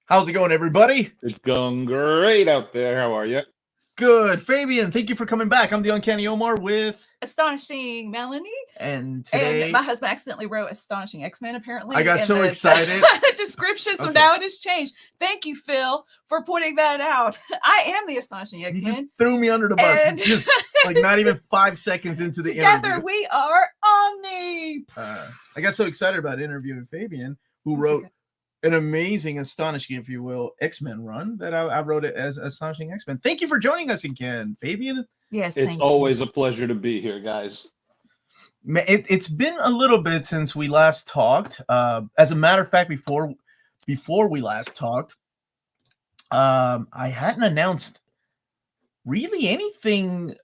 How's it going, everybody? It's going great out there. How are you? Good. Fabian, thank you for coming back. I'm the Uncanny Omar with... Astonishing Melanie. And today... And my husband accidentally wrote Astonishing X-Men, apparently. I got so excited. Description, so now it has changed. Thank you, Phil, for pointing that out. I am the Astonishing X-Men. You just threw me under the bus. And... just like not even 5 seconds into the Together interview. we are Omni. I got so excited about interviewing Fabian, who wrote an amazing, astonishing, if you will, X-Men run that I wrote it as Astonishing X-Men. Thank you for joining us again, Fabian. Yes, it's always a pleasure to be here, guys. It's been a little bit since we last talked. As a matter of fact, before we last talked, I hadn't announced really anything.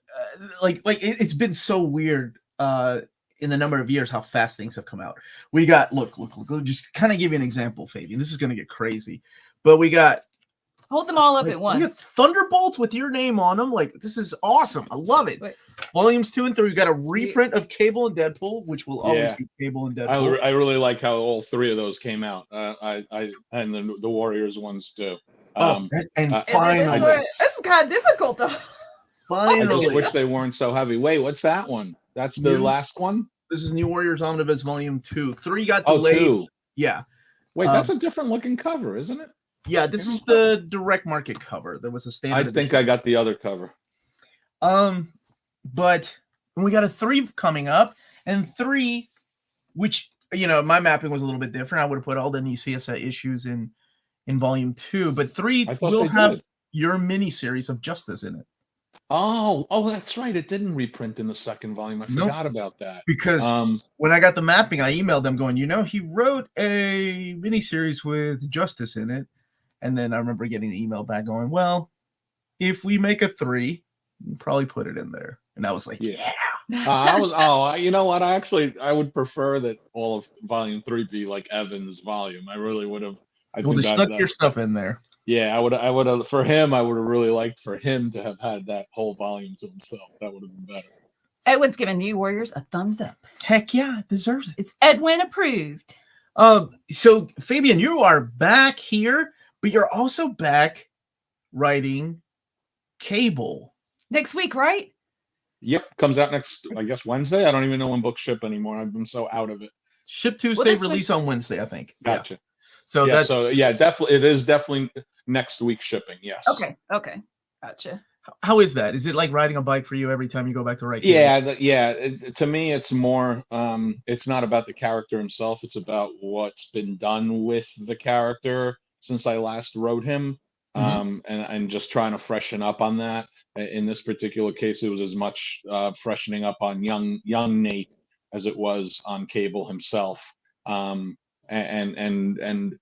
It's been so weird in the number of years how fast things have come out. We got look. Just kind of give you an example, Fabian. This is going to get crazy, but we got. Hold them all up at once. We got Thunderbolts with your name on them. Like, this is awesome. I love it. Wait. Volumes 2 and 3. We got a reprint of Cable and Deadpool, which will always be Cable and Deadpool. I really like how all three of those came out. I and the Warriors ones too. Finally, this is kind of difficult to. Finally, I just wish they weren't so heavy. Wait, what's that one? That's the last one. This is New Warriors Omnibus Volume 2. 3 got delayed. 2. Yeah. Wait, that's a different looking cover, isn't it? Yeah, this is the direct market cover. There was a standard. I think I got the other cover. But we got a 3 coming up, and 3, which my mapping was a little bit different. I would have put all the Nicieza issues in Volume 2, but 3 will have your miniseries of Justice in it. Oh, that's right. It didn't reprint in the second volume. I forgot about that. Because when I got the mapping, I emailed them going, he wrote a miniseries with Justice in it. And then I remember getting the email back going, well, if we make a 3, we'll probably put it in there. And I was like, yeah. You know what? I would prefer that all of Volume 3 be like Evan's volume. I really would have. Well, they stuck your stuff in there. Yeah, I would have. For him, I would have really liked for him to have had that whole volume to himself. That would have been better. Edwin's giving New Warriors a thumbs up. Heck yeah, it deserves it. It's Edwin approved. So Fabian, you are back here, but you're also back writing Cable next week, right? Yep, comes out next, I guess, Wednesday. I don't even know when books ship anymore. I've been so out of it. Ship Tuesday, release on Wednesday, I think. Gotcha. Yeah. So definitely, it is definitely next week shipping. Yes. Okay, gotcha. How is that? Is it like riding a bike for you every time you go back to write? To me, it's more. It's not about the character himself. It's about what's been done with the character since I last wrote him, and just trying to freshen up on that. In this particular case, it was as much freshening up on young Nate as it was on Cable himself. And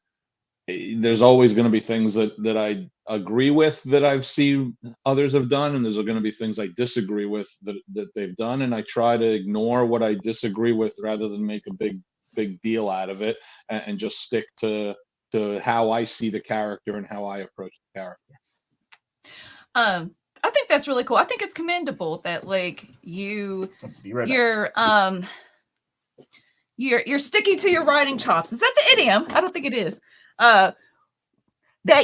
there's always going to be things that I agree with that I've seen others have done, and there's going to be things I disagree with that they've done, and I try to ignore what I disagree with rather than make a big deal out of it, and just stick to how I see the character and how I approach the character. I think that's really cool. I think it's commendable that you're sticking to your writing chops. Is that the idiom? I don't think it is. That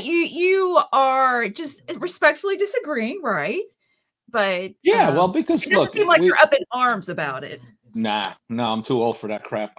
you are just respectfully disagreeing, right? But well, because it doesn't seem like you're up in arms about it. No, I'm too old for that crap.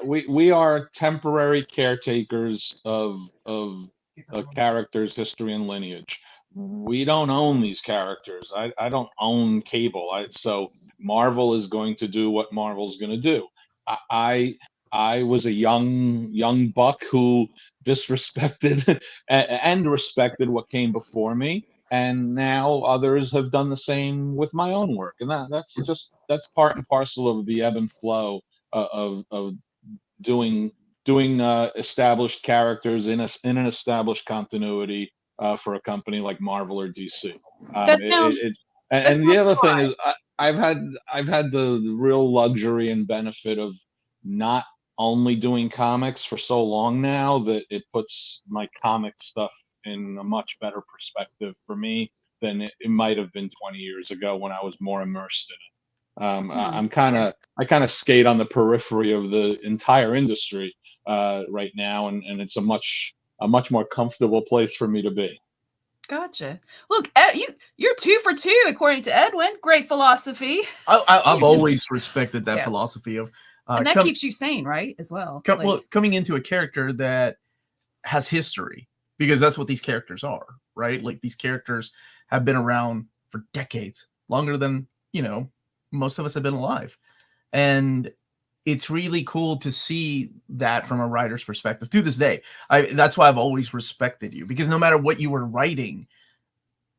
We are temporary caretakers of a character's history and lineage. We don't own these characters. I don't own Cable. So Marvel is going to do what Marvel's going to do. I was a young buck who disrespected and respected what came before me, and now others have done the same with my own work, and that's part and parcel of the ebb and flow of doing established characters in an established continuity for a company like Marvel or DC. And the other thing is, I've had the real luxury and benefit of not only doing comics for so long now that it puts my comic stuff in a much better perspective for me than it might have been 20 years ago when I was more immersed in it. I kind of skate on the periphery of the entire industry right now, and it's a much a much more comfortable place for me to be. Gotcha. Look, you're 2 for 2 according to Edwin. Great philosophy. I've always respected that Yeah. philosophy of, And that keeps you sane, right? As well. well, coming into a character that has history, because that's what these characters are, right? Like, these characters have been around for decades, longer than, you know, most of us have been alive. And it's really cool to see that from a writer's perspective to this day. That's why I've always respected you, because no matter what you were writing,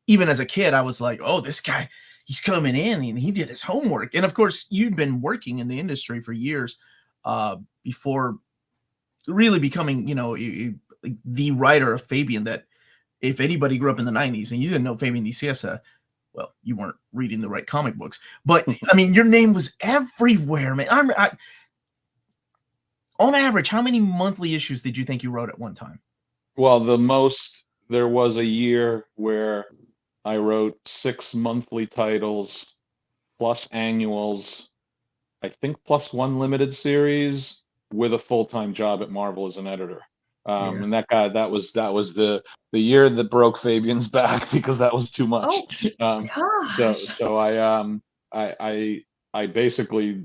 even as a kid, I was like, oh, this guy, he's coming in and he did his homework. And of course, you'd been working in the industry for years before really becoming, you know, the writer of Fabian. That if anybody grew up in the 90s and you didn't know Fabian Nicieza, well, you weren't reading the right comic books. But I mean, your name was everywhere, man. On average, how many monthly issues did you think you wrote at one time? Well, there was a year where I wrote 6 monthly titles plus annuals, I think plus 1 limited series, with a full-time job at Marvel as an editor. And that was the year that broke Fabian's back, because that was too much. So I basically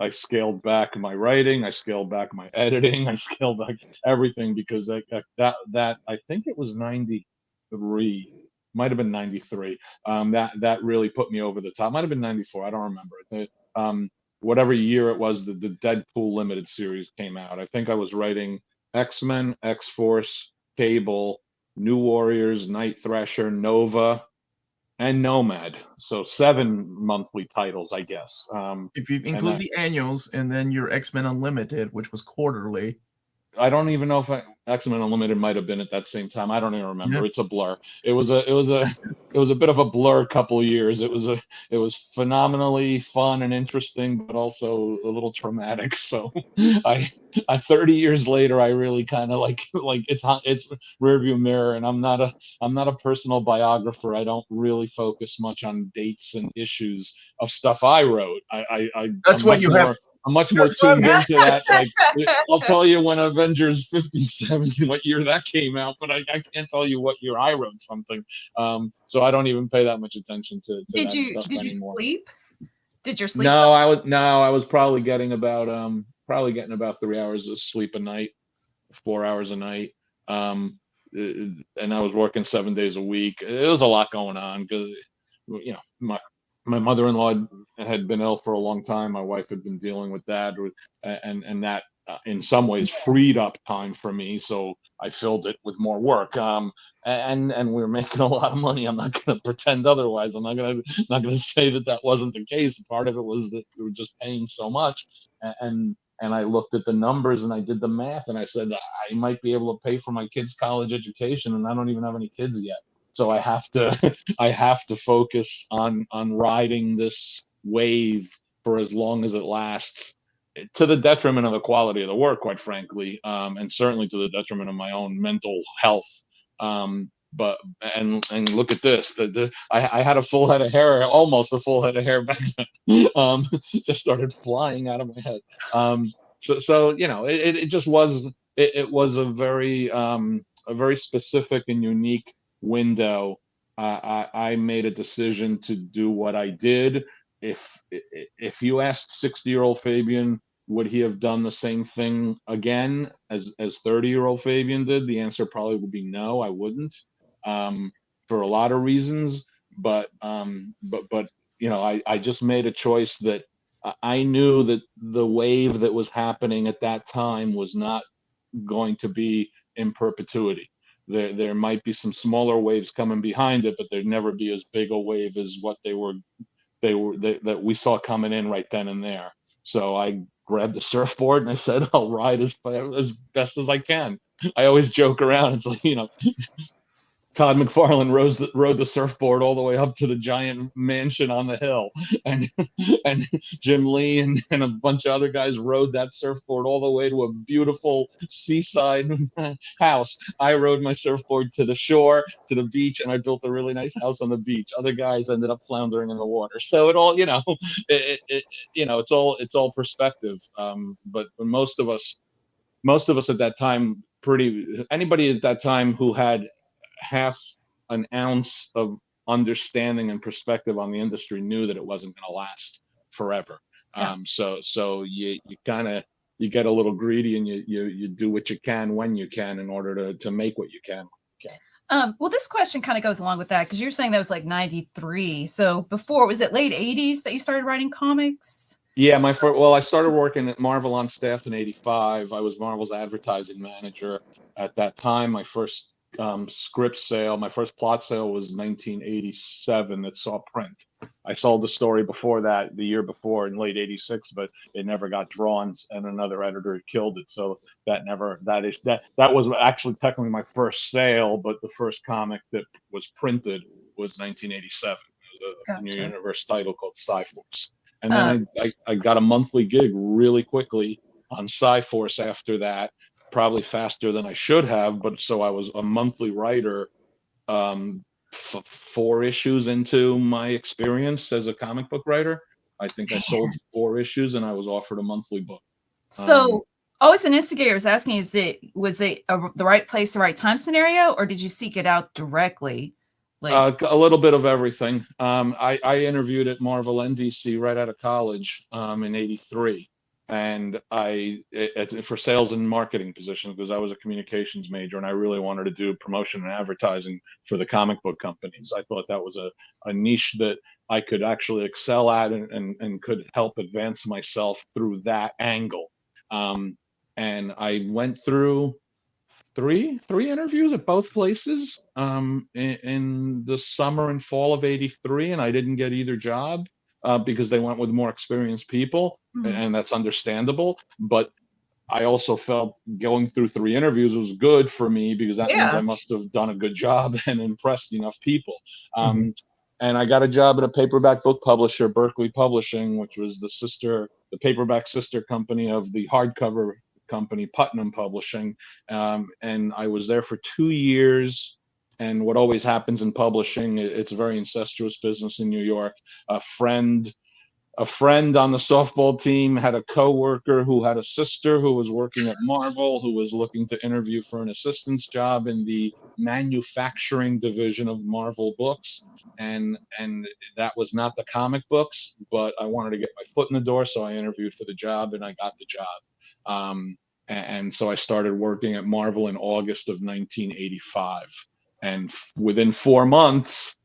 scaled back my writing, I scaled back my editing, I scaled back everything, because that I think it was 93, might have been 93. That really put me over the top. Might have been 94. I don't remember. Whatever year it was, the Deadpool limited series came out. I think I was writing X-Men, X-Force, Cable, New Warriors, Night Thrasher, Nova, and Nomad. So 7 monthly titles, I guess. If you include the annuals and then your X-Men Unlimited, which was quarterly. I don't even know if X-Men Unlimited might have been at that same time. I don't even remember. Yeah. It's a blur. It was a bit of a blur couple of years. It was phenomenally fun and interesting, but also a little traumatic. So I 30 years later, I really kind of like it's rearview mirror, and I'm not a personal biographer. I don't really focus much on dates and issues of stuff I wrote. That's what you have. I'm much more tuned into that. Like, I'll tell you when Avengers 57, what year that came out, but I can't tell you what year I wrote something. So I don't even pay that much attention to that stuff anymore. Did you sleep? Did your sleep? No, I was probably getting about 3 hours of sleep a night, 4 hours a night. And I was working 7 days a week. It was a lot going on, because, you know, my mother-in-law had been ill for a long time. My wife had been dealing with that, and that in some ways freed up time for me. So I filled it with more work. And we were making a lot of money. I'm not going to pretend otherwise. I'm not going to say that wasn't the case. Part of it was that we were just paying so much. And I looked at the numbers and I did the math, and I said, I might be able to pay for my kids' college education, and I don't even have any kids yet. So I have to focus on riding this wave for as long as it lasts, to the detriment of the quality of the work, quite frankly, and certainly to the detriment of my own mental health. But look at this. I had a full head of hair, almost a full head of hair back then. Just started flying out of my head. So you know, it just was. It was a very specific and unique window. I made a decision to do what I did. If you asked 60-year-old Fabian, would he have done the same thing again as 30-year-old Fabian did, the answer probably would be no, I wouldn't, for a lot of reasons. But you know, I just made a choice that I knew that the wave that was happening at that time was not going to be in perpetuity. There might be some smaller waves coming behind it, but there'd never be as big a wave as what that we saw coming in right then and there. So I grabbed the surfboard and I said, I'll ride as best as I can. I always joke around. It's like, you know, Todd McFarlane rode the surfboard all the way up to the giant mansion on the hill, and Jim Lee and a bunch of other guys rode that surfboard all the way to a beautiful seaside house. I rode my surfboard to the shore, to the beach, and I built a really nice house on the beach. Other guys ended up floundering in the water. So it all, you know, it's all perspective. But most of us at that time anybody at that time who had half an ounce of understanding and perspective on the industry knew that it wasn't going to last forever. Yeah. So you kind of, you get a little greedy, and you do what you can when you can in order to make what you can. Well, this question kind of goes along with that, because you're saying that was like 93. So before, was it late 80s that you started writing comics? Yeah, I started working at Marvel on staff in 85. I was Marvel's advertising manager at that time. My first script sale, my first plot sale was 1987 that saw print. I sold the story before that, the year before, in late 86, but it never got drawn, and another editor killed it. So that was actually technically my first sale, but the first comic that was printed was 1987. It was a New Universe title called Sci-Force. And then I got a monthly gig really quickly on Sci-Force after that, probably faster than I should have. But so I was a monthly writer 4 issues into my experience as a comic book writer. I think I sold 4 issues, and I was offered a monthly book. So always an instigator was asking, was it the right place, the right time scenario, or did you seek it out directly? A little bit of everything. I interviewed at Marvel NDC right out of college in '83, and for sales and marketing positions, because I was a communications major and I really wanted to do promotion and advertising for the comic book companies. I thought that was a niche that I could actually excel at and could help advance myself through that angle. And I went through three interviews at both places in the summer and fall of '83, and I didn't get either job because they went with more experienced people, and that's understandable. But I also felt going through 3 interviews was good for me, because that means I must have done a good job and impressed enough people. And I got a job at a paperback book publisher, Berkeley Publishing, which was the paperback sister company of the hardcover company, Putnam Publishing. And I was there for 2 years. And what always happens in publishing, it's a very incestuous business in New York. A friend on the softball team had a coworker who had a sister who was working at Marvel, who was looking to interview for an assistant's job in the manufacturing division of Marvel Books. And that was not the comic books, but I wanted to get my foot in the door, so I interviewed for the job, and I got the job. And so I started working at Marvel in August of 1985. And within 4 months,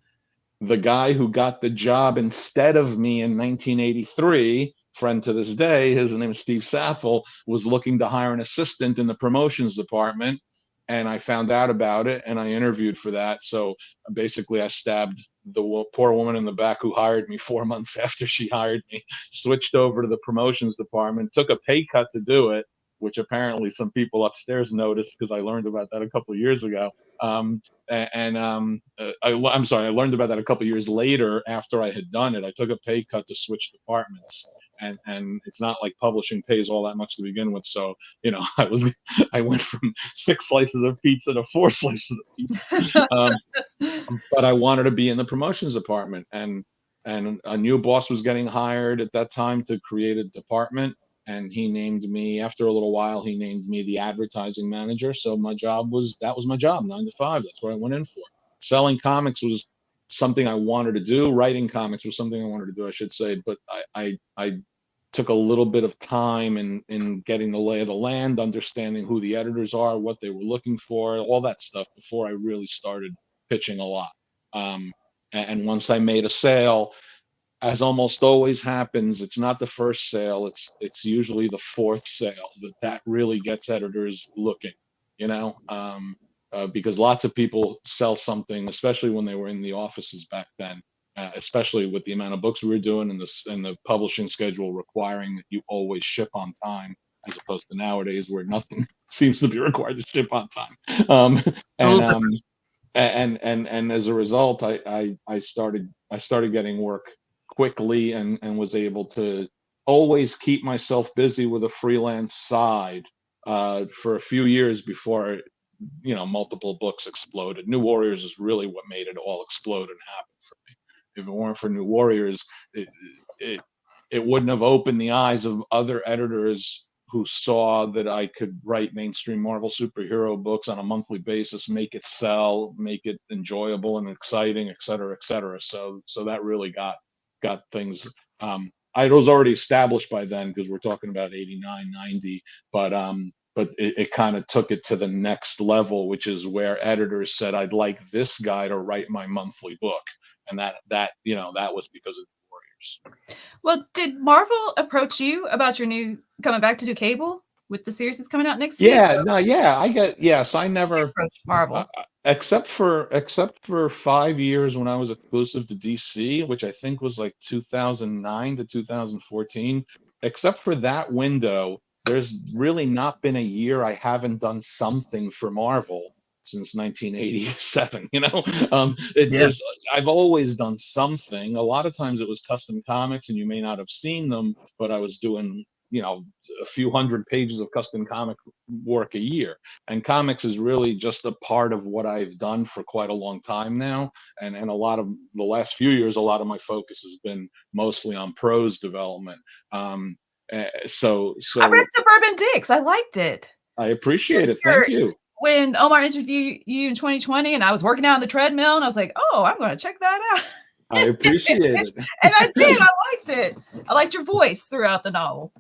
the guy who got the job instead of me in 1983, friend to this day, his name is Steve Saffel, was looking to hire an assistant in the promotions department. And I found out about it, and I interviewed for that. So basically I stabbed the poor woman in the back who hired me 4 months after she hired me, switched over to the promotions department, took a pay cut to do it, which apparently some people upstairs noticed, because I learned about that a couple of years ago. I'm sorry, I learned about that a couple of years later after I had done it. I took a pay cut to switch departments, and it's not like publishing pays all that much to begin with. So, I went from 6 slices of pizza to 4 slices of pizza. But I wanted to be in the promotions department, and a new boss was getting hired at that time to create a department. And he named me, after a little while, he named me the advertising manager. So that was my job, 9 to 5. That's what I went in for. Selling comics was something I wanted to do. Writing comics was something I wanted to do, I should say. But I took a little bit of time in getting the lay of the land, understanding who the editors are, what they were looking for, all that stuff before I really started pitching a lot. And once I made a sale, as almost always happens, it's not the first sale, it's usually the 4th sale that really gets editors looking, because lots of people sell something, especially when they were in the offices back then, especially with the amount of books we were doing and the publishing schedule requiring that you always ship on time, as opposed to nowadays where nothing seems to be required to ship on time. And as a result, I started getting work quickly and was able to always keep myself busy with a freelance side for a few years before multiple books exploded. New Warriors is really what made it all explode and happen for me. If it weren't for New Warriors, it wouldn't have opened the eyes of other editors who saw that I could write mainstream Marvel superhero books on a monthly basis, make it sell, make it enjoyable and exciting, et cetera, et cetera. So that really got things. I was already established by then because we're talking about 89, 90, but it kind of took it to the next level, which is where editors said, I'd like this guy to write my monthly book. And that was because of the Warriors. Well, did Marvel approach you about your new coming back to do Cable with the series that's coming out next week? I never approached Marvel. Except for 5 years when I was exclusive to DC, which I think was like 2009 to 2014. Except for that window, there's really not been a year I haven't done something for Marvel since 1987. I've always done something. A lot of times it was custom comics, and you may not have seen them, but I was doing a few hundred pages of custom comic work a year. And comics is really just a part of what I've done for quite a long time now. And a lot of the last few years, a lot of my focus has been mostly on prose development. So I read Suburban Dicks. I liked it. I appreciate it. Thank you. When Omar interviewed you in 2020 and I was working out on the treadmill and I was like, oh, I'm going to check that out. I appreciate it. And I did. I liked it. I liked your voice throughout the novel.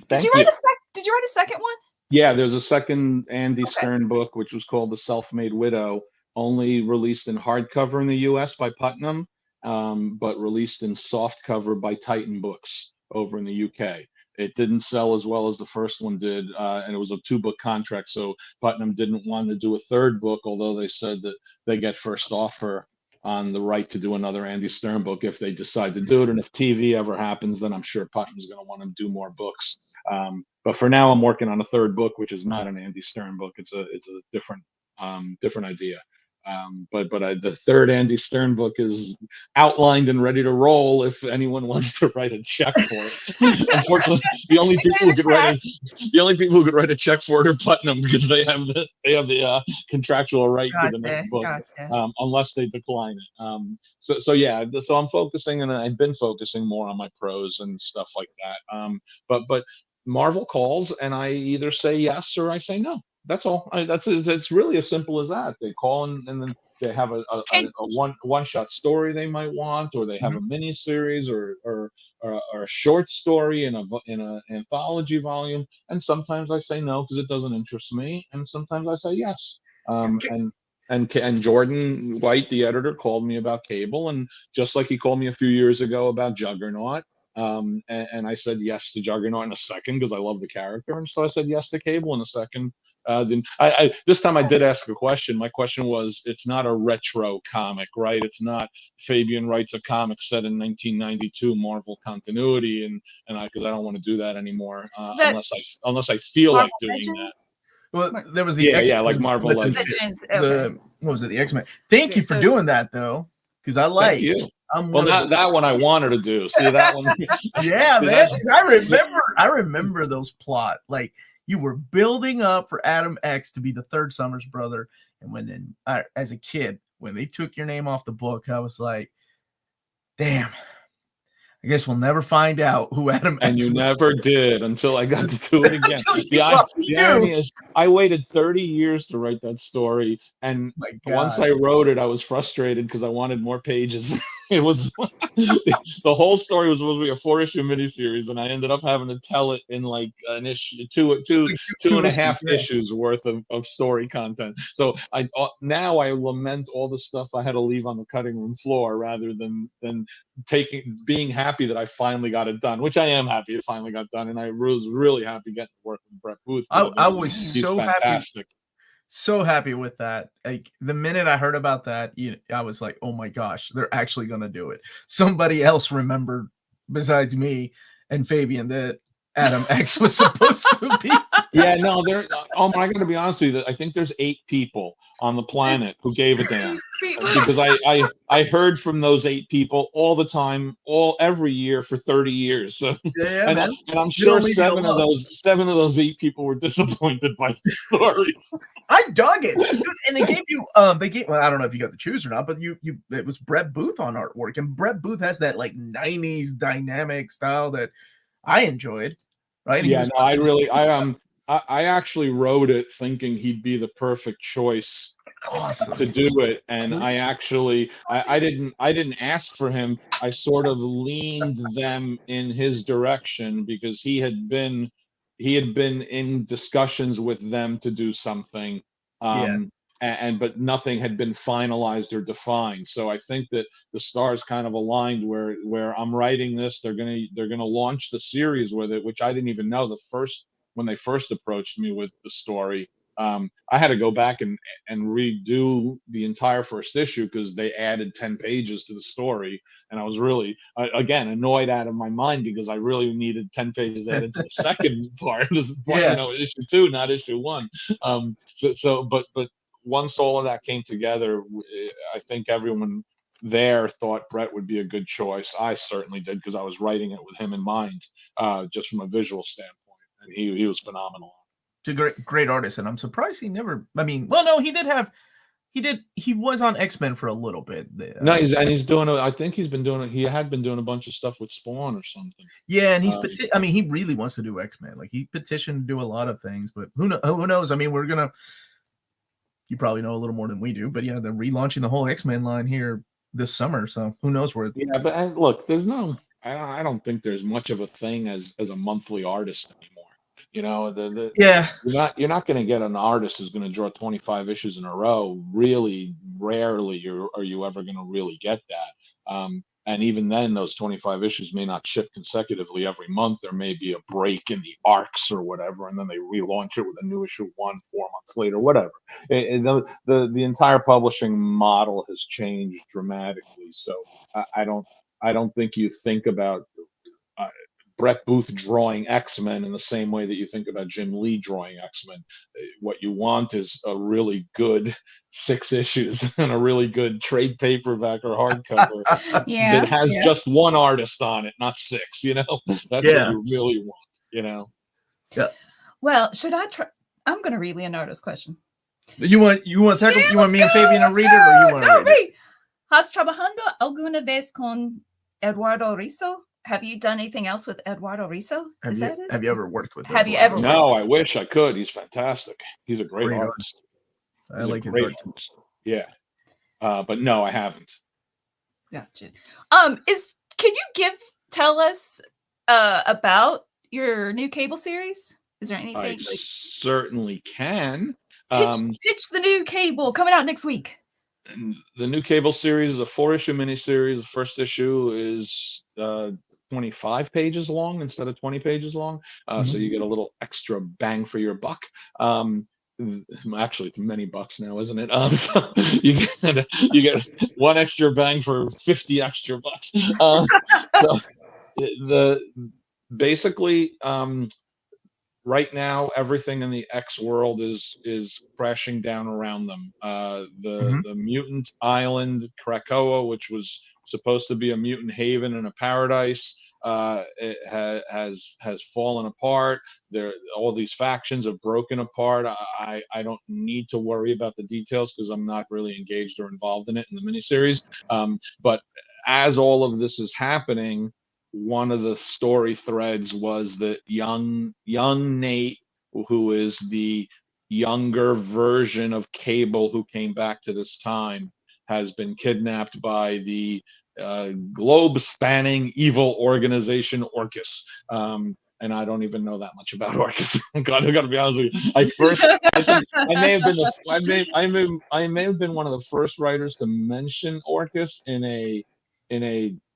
Did you write a second one? Yeah, there's a second Andy Stern book, which was called The Self-Made Widow, only released in hardcover in the US by Putnam, but released in softcover by Titan Books over in the UK. It didn't sell as well as the first one did, and it was a 2-book contract, so Putnam didn't want to do a third book, although they said that they get first offer on the right to do another Andy Stern book if they decide to do it. And if TV ever happens, then I'm sure Putnam's going to want to do more books. But for now, I'm working on a third book, which is not an Andy Stern book. It's a different idea. But the third Andy Stern book is outlined and ready to roll if anyone wants to write a check for it. Unfortunately, the only people who could write a check for it are Putnam, because they have the contractual right to the next book, unless they decline it. So I'm focusing, and I've been focusing more on my prose and stuff like that. But Marvel calls, and I either say yes or I say no. That's all. It's really as simple as that. They call and then they have a one-shot story they might want, or they have a mini series or a short story in a anthology volume. And sometimes I say no because it doesn't interest me, and sometimes I say yes. And Jordan White, the editor, called me about Cable, and just like he called me a few years ago about Juggernaut. And I said yes to Juggernaut in a second because I love the character, and so I said yes to Cable in a second. Then this time I did ask a question. My question was, it's not a retro comic, right? It's not Fabian writes a comic set in 1992 Marvel continuity, and because I don't want to do that anymore unless I feel like doing that. Well, there was the X-Men, like Marvel Legends. What was it? The X-Men. Thank you for doing that, though, because I like. Thank you. That one I wanted to do. See that one? Yeah, man. I remember those plot. Like, you were building up for Adam X to be the third Summers brother, and as a kid, when they took your name off the book, I was like, "Damn, I guess we'll never find out who Adam X was." And you never did until I got to do it again. The irony is, I waited 30 years to write that story, and once I wrote it, I was frustrated because I wanted more pages. It was the whole story was supposed to be a 4-issue miniseries, and I ended up having to tell it in like an issue, two and a half issues worth of story content. So now I lament all the stuff I had to leave on the cutting room floor rather than being happy that I finally got it done, which I am happy it finally got done, and I was really happy getting to work with Brett Booth. I was so fantastic. So happy with that. Like, the minute I heard about that, I was like, oh my gosh, they're actually going to do it. Somebody else remembered besides me and Fabian that Adam X was supposed to be. Yeah, no, Omar, I got to be honest with you. I think there's 8 people on the planet who gave a damn, because I heard from those 8 people all the time, every year for 30 years. So, yeah, and I'm sure 7 of those 8 people were disappointed by the stories. I dug it, and they gave you well, I don't know if you got to choose or not, but it was Brett Booth on artwork, and Brett Booth has that like 90s dynamic style that I enjoyed. right? Yeah, no, I actually wrote it thinking he'd be the perfect choice awesome. to do it, and I didn't ask for him. I sort of leaned them in his direction because he had been in discussions with them to do something, Yeah. but nothing had been finalized or defined. So I think that the stars kind of aligned where I'm writing this, they're gonna launch the series with it, which I didn't even know when they first approached me with the story. I had to go back and redo the entire first issue because they added 10 pages to the story, and I was really again annoyed out of my mind because I really needed 10 pages added to the second part. This part, Yeah. issue 2, not issue 1. But once all of that came together, I think everyone there thought Brett would be a good choice. I certainly did because I was writing it with him in mind, just from a visual standpoint, and he was phenomenal. He's a great artist, and I'm surprised he never. I mean, well, no, he was on X-Men for a little bit. No, he's doing. I think he's been doing it. He had been doing a bunch of stuff with Spawn or something. Yeah, and I mean, he really wants to do X-Men. Like he petitioned to do a lot of things, but who knows? I mean, you probably know a little more than we do, but yeah, they're relaunching the whole X-Men line here this summer, so who knows where. Yeah, but look, I don't think there's much of a thing as a monthly artist anymore. Yeah, you're not going to get an artist who's going to draw 25 issues in a row. Really rarely are you ever going to really get that. And even then, those 25 issues may not ship consecutively every month. There may be a break in the arcs or whatever, and then they relaunch it with a new issue 4 months later, whatever. The entire publishing model has changed dramatically. So I don't think you think about Brett Booth drawing X-Men in the same way that you think about Jim Lee drawing X-Men. What you want is a really good 6 issues and a really good trade paperback or hardcover that has just one artist on it, not 6. That's what you really want. Yeah. Well, should I try? I'm going to read Leonardo's question. You want to tackle? You want me and Fabian to read it, or you want to read it? ¿Has trabajando alguna vez con Eduardo Risso? Have you done anything else with Eduardo Risso? Have you ever worked with him? Have you ever? No, I wish I could. He's fantastic. He's a great artist. I like his art too. Yeah. But no, I haven't. Gotcha. Can you tell us about your new cable series? Is there anything? I certainly can. Pitch the new cable coming out next week. And the new cable series is a 4-issue miniseries. The first issue is 25 pages long instead of 20 pages long. So you get a little extra bang for your buck. Actually, it's many bucks now, isn't it? So you get one extra bang for 50 extra bucks. So basically, right now, everything in the X world is crashing down around them. The mutant island Krakoa, which was supposed to be a mutant haven and a paradise, it has fallen apart. All these factions have broken apart. I don't need to worry about the details because I'm not really engaged or involved in it in the miniseries. But as all of this is happening, one of the story threads was that young Nate, who is the younger version of Cable who came back to this time, has been kidnapped by the globe-spanning evil organization Orcus. And I don't even know that much about Orcus. God, I got to be honest with you. I may have been one of the first writers to mention Orcus in a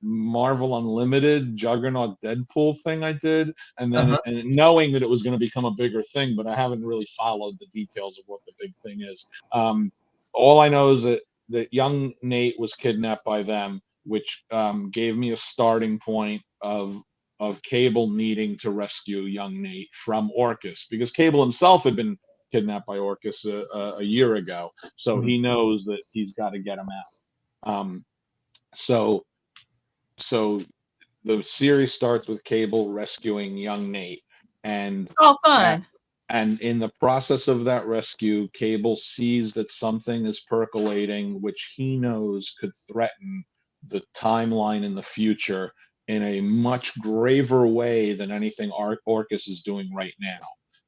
Marvel Unlimited Juggernaut Deadpool thing I did, and then and knowing that it was going to become a bigger thing, but I haven't really followed the details of what the big thing is. All I know is that young Nate was kidnapped by them, which gave me a starting point of Cable needing to rescue young Nate from Orcus, because Cable himself had been kidnapped by Orcus a year ago, so he knows that he's got to get him out. So the series starts with Cable rescuing young Nate, and fun. And in the process of that rescue, Cable sees that something is percolating, which he knows could threaten the timeline in the future in a much graver way than anything Orcus is doing right now.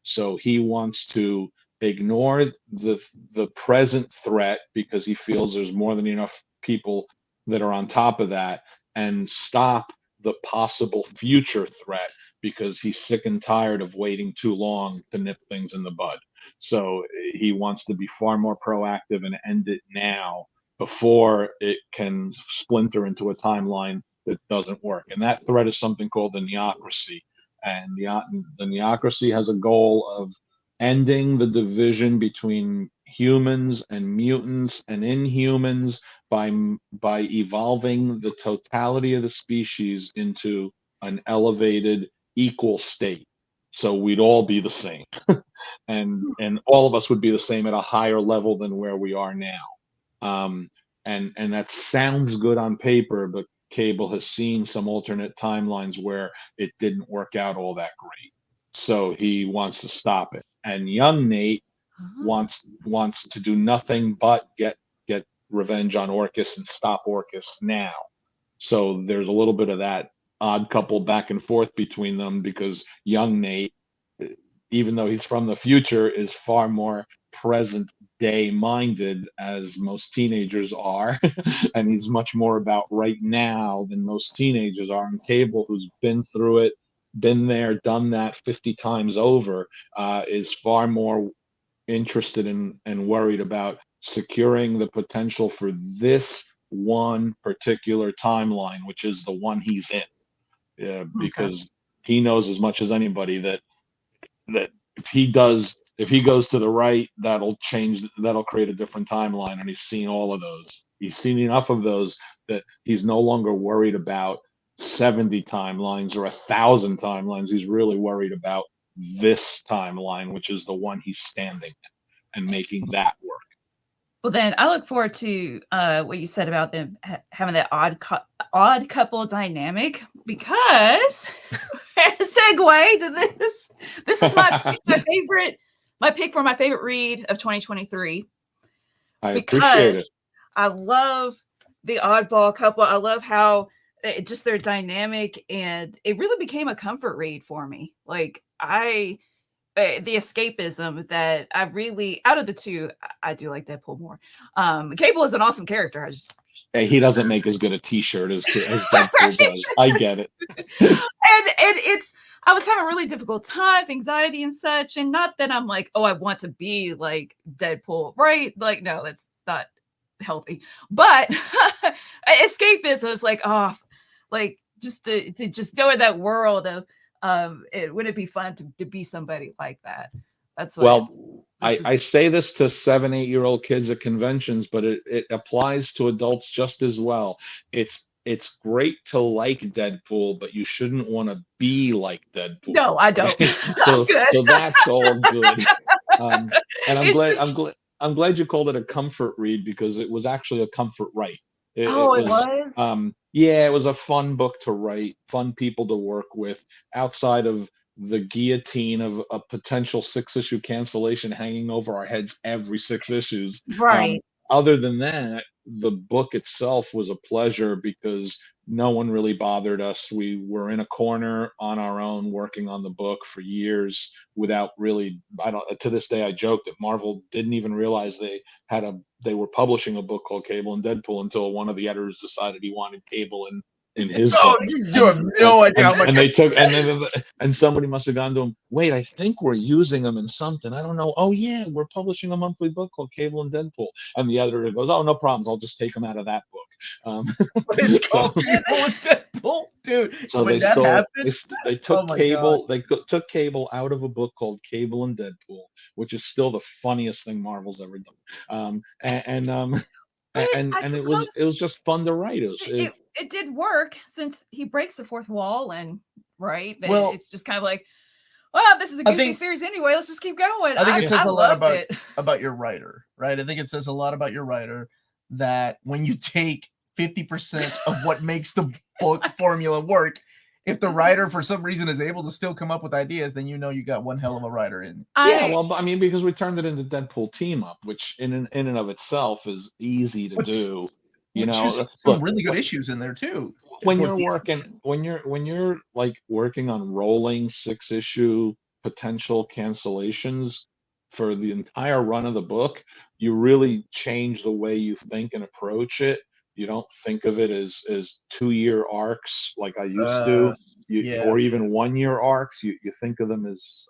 So he wants to ignore the present threat because he feels there's more than enough people that are on top of that, and stop the possible future threat because he's sick and tired of waiting too long to nip things in the bud. So he wants to be far more proactive and end it now before it can splinter into a timeline that doesn't work. And that threat is something called the Neocracy. And the Neocracy has a goal of ending the division between humans and mutants and inhumans by evolving the totality of the species into an elevated equal state. So we'd all be the same. and all of us would be the same at a higher level than where we are now. And that sounds good on paper, but Cable has seen some alternate timelines where it didn't work out all that great. So he wants to stop it. And young Nate wants to do nothing but get revenge on Orcus and stop Orcus now. So there's a little bit of that odd couple back and forth between them, because young Nate, even though he's from the future, is far more present day minded, as most teenagers are. And he's much more about right now than most teenagers are. And Cable, who's been through it, been there, done that 50 times over, is far more interested in and worried about securing the potential for this one particular timeline, which is the one he's in. Because he knows as much as anybody that if he goes to the right, that'll create a different timeline. And he's seen all of those. He's seen enough of those that he's no longer worried about 70 timelines or 1,000 timelines. He's really worried about this timeline, which is the one he's standing in, and making that work. Well, then I look forward to what you said about them having that odd couple dynamic, because segue to this. This is my favorite. My pick for my favorite read of 2023. I appreciate it. I love the oddball couple. I love how just their dynamic, and it really became a comfort read for me. Like the escapism that I really, out of the two, I do like Deadpool more. Cable is an awesome character. He doesn't make as good a T-shirt as Deadpool does. I get it. and I was having a really difficult time, anxiety and such. And not that I'm like, oh, I want to be like Deadpool, right? Like, no, that's not healthy. But escapism is like, oh, like just to just go in that world of, wouldn't it be fun to be somebody like that? That's what I say this to 7-8-year-old kids at conventions, but it applies to adults just as well. It's great to like Deadpool, but you shouldn't want to be like Deadpool. No, I don't. so that's all good. And I'm glad you called it a comfort read, because it was actually a comfort write. It was. Yeah, it was a fun book to write, fun people to work with, outside of the guillotine of a potential 6-issue cancellation hanging over our heads every 6 issues. Right. Other than that, the book itself was a pleasure, because no one really bothered us. We were in a corner on our own working on the book for years without really, to this day I joke that Marvel didn't even realize they were publishing a book called Cable and Deadpool until one of the editors decided he wanted Cable in his book. You have no idea how much. And somebody must have gone to him, wait, I think we're using them in something. I don't know. Oh yeah, we're publishing a monthly book called Cable and Deadpool. And the editor goes, oh, no problems. I'll just take them out of that book. But it's called Cable and Deadpool, dude. So when they took Cable. They took Cable out of a book called Cable and Deadpool, which is still the funniest thing Marvel's ever done. And it was just fun to write. It did work, since he breaks the fourth wall, and right. Well, it's just kind of like, well, this is a goofy series anyway. Let's just keep going. I think it says a lot about your writer, right? I think it says a lot about your writer that when you take 50% of what makes the book formula work, if the writer for some reason is able to still come up with ideas, then you know you got one hell of a writer in. Because we turned it into Deadpool team up, which in and of itself is easy to do. You know, some really good issues in there too. when towards you're the end. working when you're like working on rolling 6-issue potential cancellations for the entire run of the book, you really change the way you think and approach it. You don't think of it as 2-year arcs like I used to. Yeah. Or even 1-year arcs. You think of them as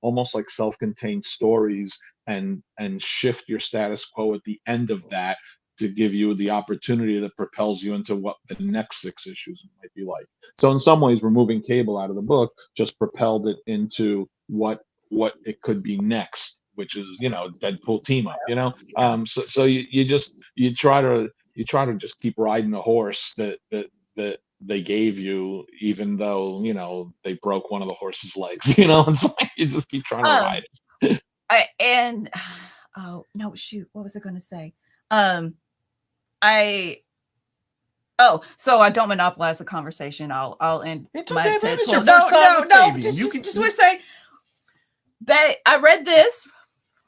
almost like self-contained stories, and shift your status quo at the end of that to give you the opportunity that propels you into what the next 6 issues might be like. So in some ways, removing Cable out of the book just propelled it into what it could be next, which is Deadpool team up. So you try to just keep riding the horse that they gave you, even though they broke one of the horse's legs. It's like you just keep trying to ride it. Oh no, shoot, what was I going to say? So I don't monopolize the conversation. I'll end. It's my okay, man. It's your no, first time with Fabian. Just want to say that I read this,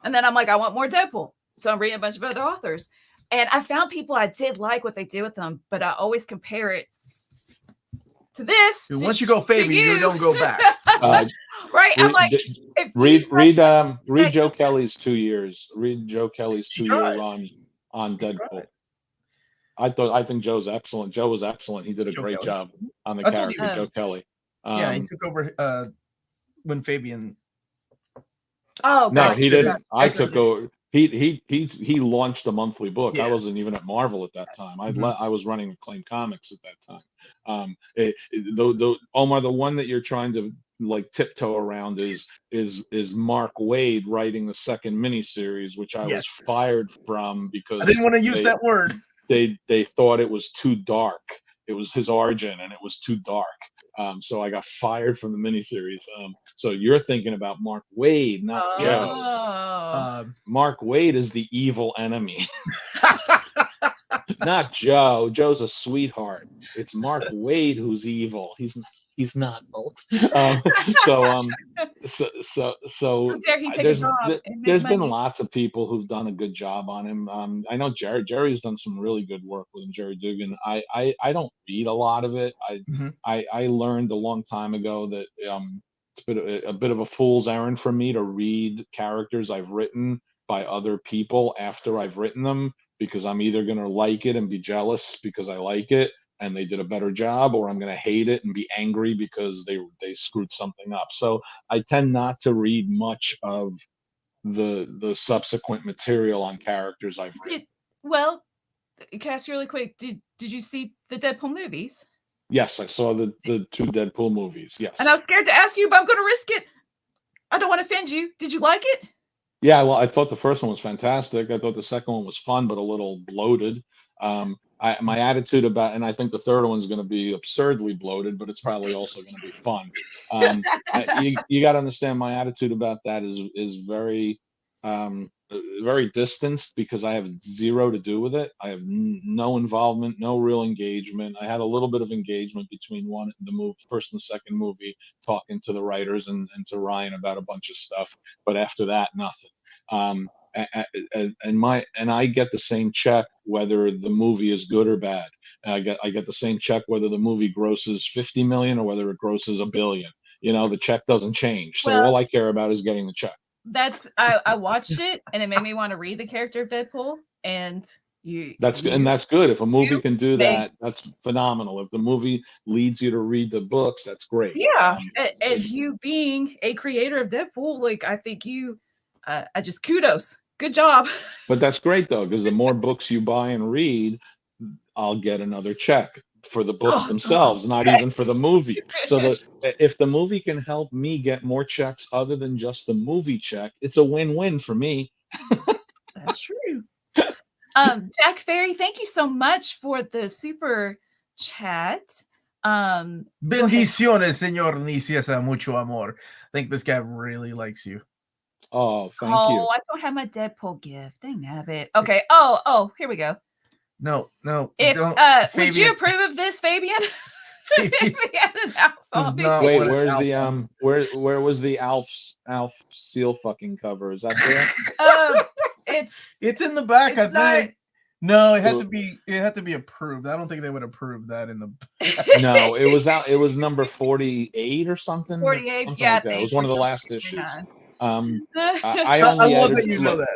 and then I'm like, I want more Deadpool. So I'm reading a bunch of other authors, and I found people I did like what they did with them, but I always compare it to this. Dude, once you go Fabian, you don't go back. Right? I'm like, read Joe Kelly's 2 years. Read Joe Kelly's 2 years on Deadpool. I think Joe's excellent. Joe was excellent. He did a great job on the character of Joe Kelly. Yeah, he took over when Fabian. Oh no, gosh, he didn't. I Excellent. took over. He launched a monthly book. Yeah. I wasn't even at Marvel at that time. I was running Acclaim Comics at that time. Omar, the one that you're trying to like tiptoe around is Mark Waid writing the second miniseries, which I was fired from because I didn't want to use that word. They thought it was too dark. It was his origin, and it was too dark. So I got fired from the miniseries. So you're thinking about Mark Waid, not Joe. Mark Waid is the evil enemy, not Joe. Joe's a sweetheart. It's Mark Waid who's evil. He's not, folks. So dare he take a job there's been lots of people who've done a good job on him. I know Jerry's done some really good work with him. Jerry Dugan. I don't read a lot of it. I learned a long time ago that it's a bit of a fool's errand for me to read characters I've written by other people after I've written them, because I'm either going to like it and be jealous because I like it and they did a better job, or I'm going to hate it and be angry because they screwed something up. So I tend not to read much of the subsequent material on characters I've written. Can I ask you really quick, did you see the Deadpool movies? Yes, I saw the 2 Deadpool movies. Yes. And I was scared to ask you, but I'm going to risk it. I don't want to offend you. Did you like it? Yeah, well, I thought the first one was fantastic. I thought the second one was fun, but a little bloated. My attitude about, and I think the third one's going to be absurdly bloated, but it's probably also going to be fun. You got to understand, my attitude about that is very, very distanced, because I have zero to do with it. I have no involvement, no real engagement. I had a little bit of engagement between the first and second movie, talking to the writers and to Ryan about a bunch of stuff, but after that, nothing. And I get the same check whether the movie is good or bad. I get the same check whether the movie grosses 50 million or whether it grosses $1 billion. The check doesn't change. So all I care about is getting the check. I watched it and it made me want to read the character of Deadpool, and that's good. If a movie can do that, that's phenomenal. If the movie leads you to read the books, that's great. Yeah, and you being a creator of Deadpool, like, I think I just kudos. Good job. But that's great though, because the more books you buy and read, I'll get another check for the books themselves, not even for the movie. So if the movie can help me get more checks other than just the movie check, it's a win-win for me. That's true. Jack Ferry, thank you so much for the super chat. Bendiciones, señor Nicieza, mucho amor. I think this guy really likes you. Oh, thank you. Oh, I don't have my Deadpool gift. Dang nabbit. Okay. Oh, here we go. No. Would you approve of this, Fabian? Wait, where's the where was the Alf seal fucking cover? Is that there? It's in the back, I think. No, it had to be approved. I don't think they would approve that in the. No, it was out. It was number 48 or something. 48, something yeah, like that. It was one of the last issues. I I only love that edited. you know Look,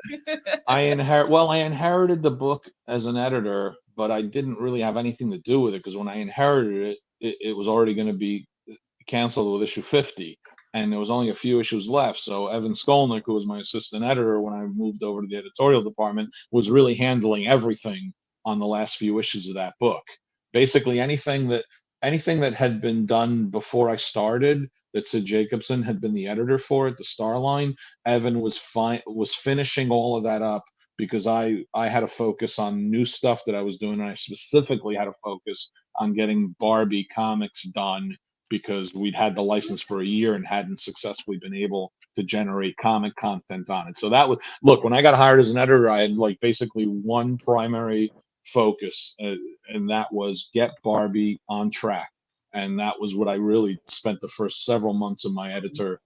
that. I inherited the book as an editor, but I didn't really have anything to do with it because when I inherited it was already going to be canceled with issue 50, and there was only a few issues left. So Evan Skolnick, who was my assistant editor when I moved over to the editorial department, was really handling everything on the last few issues of that book. Basically, anything that had been done before I started that Sid Jacobson had been the editor for at the Starline, Evan was finishing all of that up because I had to focus on new stuff that I was doing, and I specifically had to focus on getting Barbie comics done because we'd had the license for a year and hadn't successfully been able to generate comic content on it. So that was, look, when I got hired as an editor, I had like basically one primary focus, and that was get Barbie on track. And that was what I really spent the first several months of my editor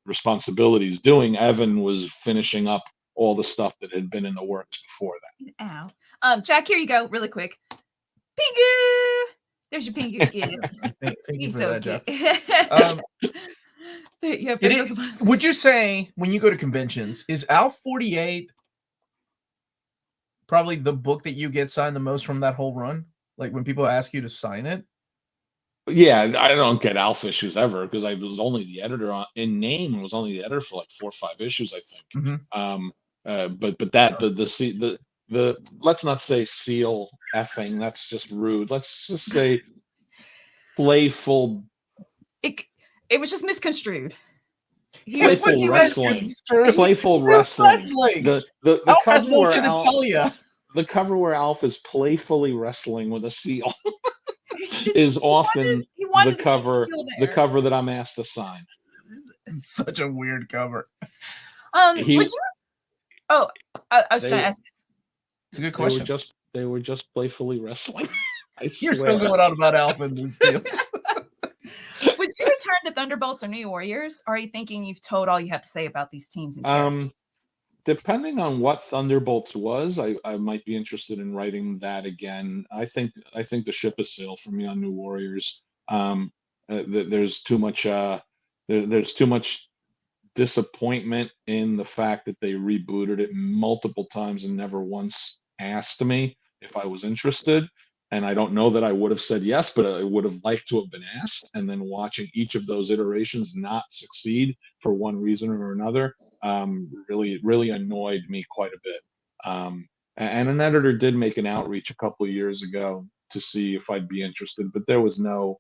responsibilities doing. Evan was finishing up all the stuff that had been in the works before that. Ow. Jack, here you go, really quick. Pingu! There's your Pingu gift. Thank you He's for so that, Jeff. cute. Yeah, It is, would you say when you go to conventions, is Alf 48 probably the book that you get signed the most from that whole run? Like when people ask you to sign it? Yeah, I don't get Alf issues ever because I was only the editor in name and was only the editor for like 4 or 5 issues, I think. But that the let's not say seal effing, that's just rude. Let's just say playful. It was just misconstrued. Playful wrestling. Playful wrestling. The cover where the cover where Alf is playfully wrestling with a seal is often the cover that I'm asked to sign. It's such a weird cover. Would you? Oh, I was going to ask this. It's a good question. They were just playfully wrestling. I swear. You're still going on about Alf in this deal. Would you return to Thunderbolts or New Warriors? Or are you thinking you've told all you have to say about these teams? Depending on what Thunderbolts was, I might be interested in writing that again. I think the ship has sailed for me on New Warriors. There's too much there's too much disappointment in the fact that they rebooted it multiple times and never once asked me if I was interested. And I don't know that I would have said yes, but I would have liked to have been asked. And then watching each of those iterations not succeed for one reason or another really annoyed me quite a bit. And an editor did make an outreach a couple of years ago to see if I'd be interested, but there was not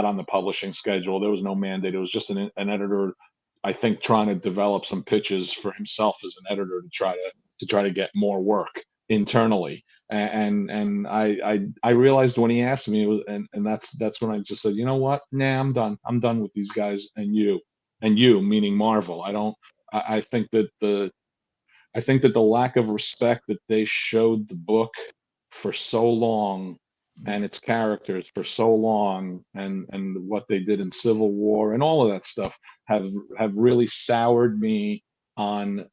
on the publishing schedule. There was no mandate. It was just an editor, I think, trying to develop some pitches for himself as an editor to try to get more work internally. And I realized when he asked me, and that's when I just said, you know what? Nah, I'm done. I'm done with these guys and you meaning Marvel. I think that the lack of respect that they showed the book for so long and its characters for so long and what they did in Civil War and all of that stuff have really soured me on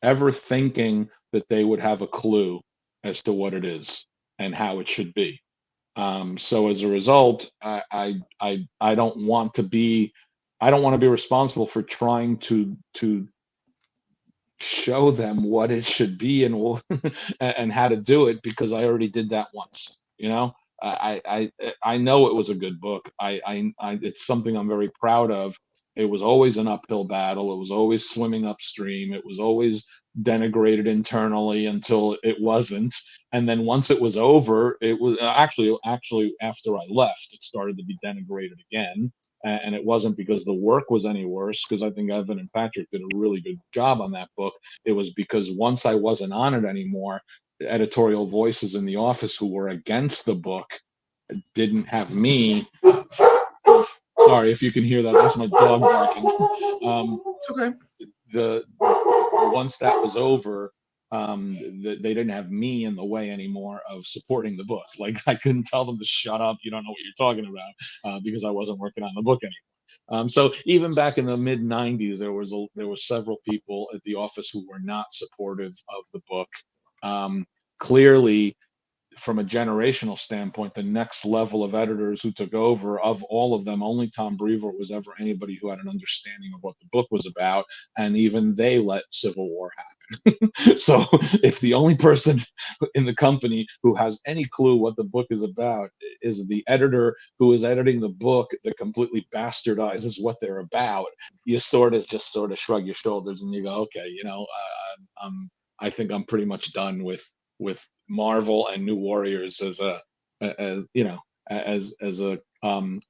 ever thinking that they would have a clue as to what it is and how it should be. So as a result, I don't want to be responsible for trying to show them what it should be and and how to do it because I already did that once. I know it was a good book. It's something I'm very proud of. It was always an uphill battle. It was always swimming upstream. It was always denigrated internally until it wasn't. And then once it was over, it was actually after I left, it started to be denigrated again. And it wasn't because the work was any worse, because I think Evan and Patrick did a really good job on that book. It was because once I wasn't on it anymore, the editorial voices in the office who were against the book didn't have me. Sorry if you can hear that. That's my dog barking. Okay. Once that was over, they didn't have me in the way anymore of supporting the book. Like I couldn't tell them to shut up. You don't know what you're talking about because I wasn't working on the book anymore. So even back in the mid '90s, there were several people at the office who were not supportive of the book, Clearly, from a generational standpoint, the next level of editors who took over, of all of them, only Tom Brevoort was ever anybody who had an understanding of what the book was about, and even they let Civil War happen. So if the only person in the company who has any clue what the book is about is the editor who is editing the book that completely bastardizes what they're about, you sort of shrug your shoulders and you go, okay, I think I'm pretty much done with Marvel and New Warriors as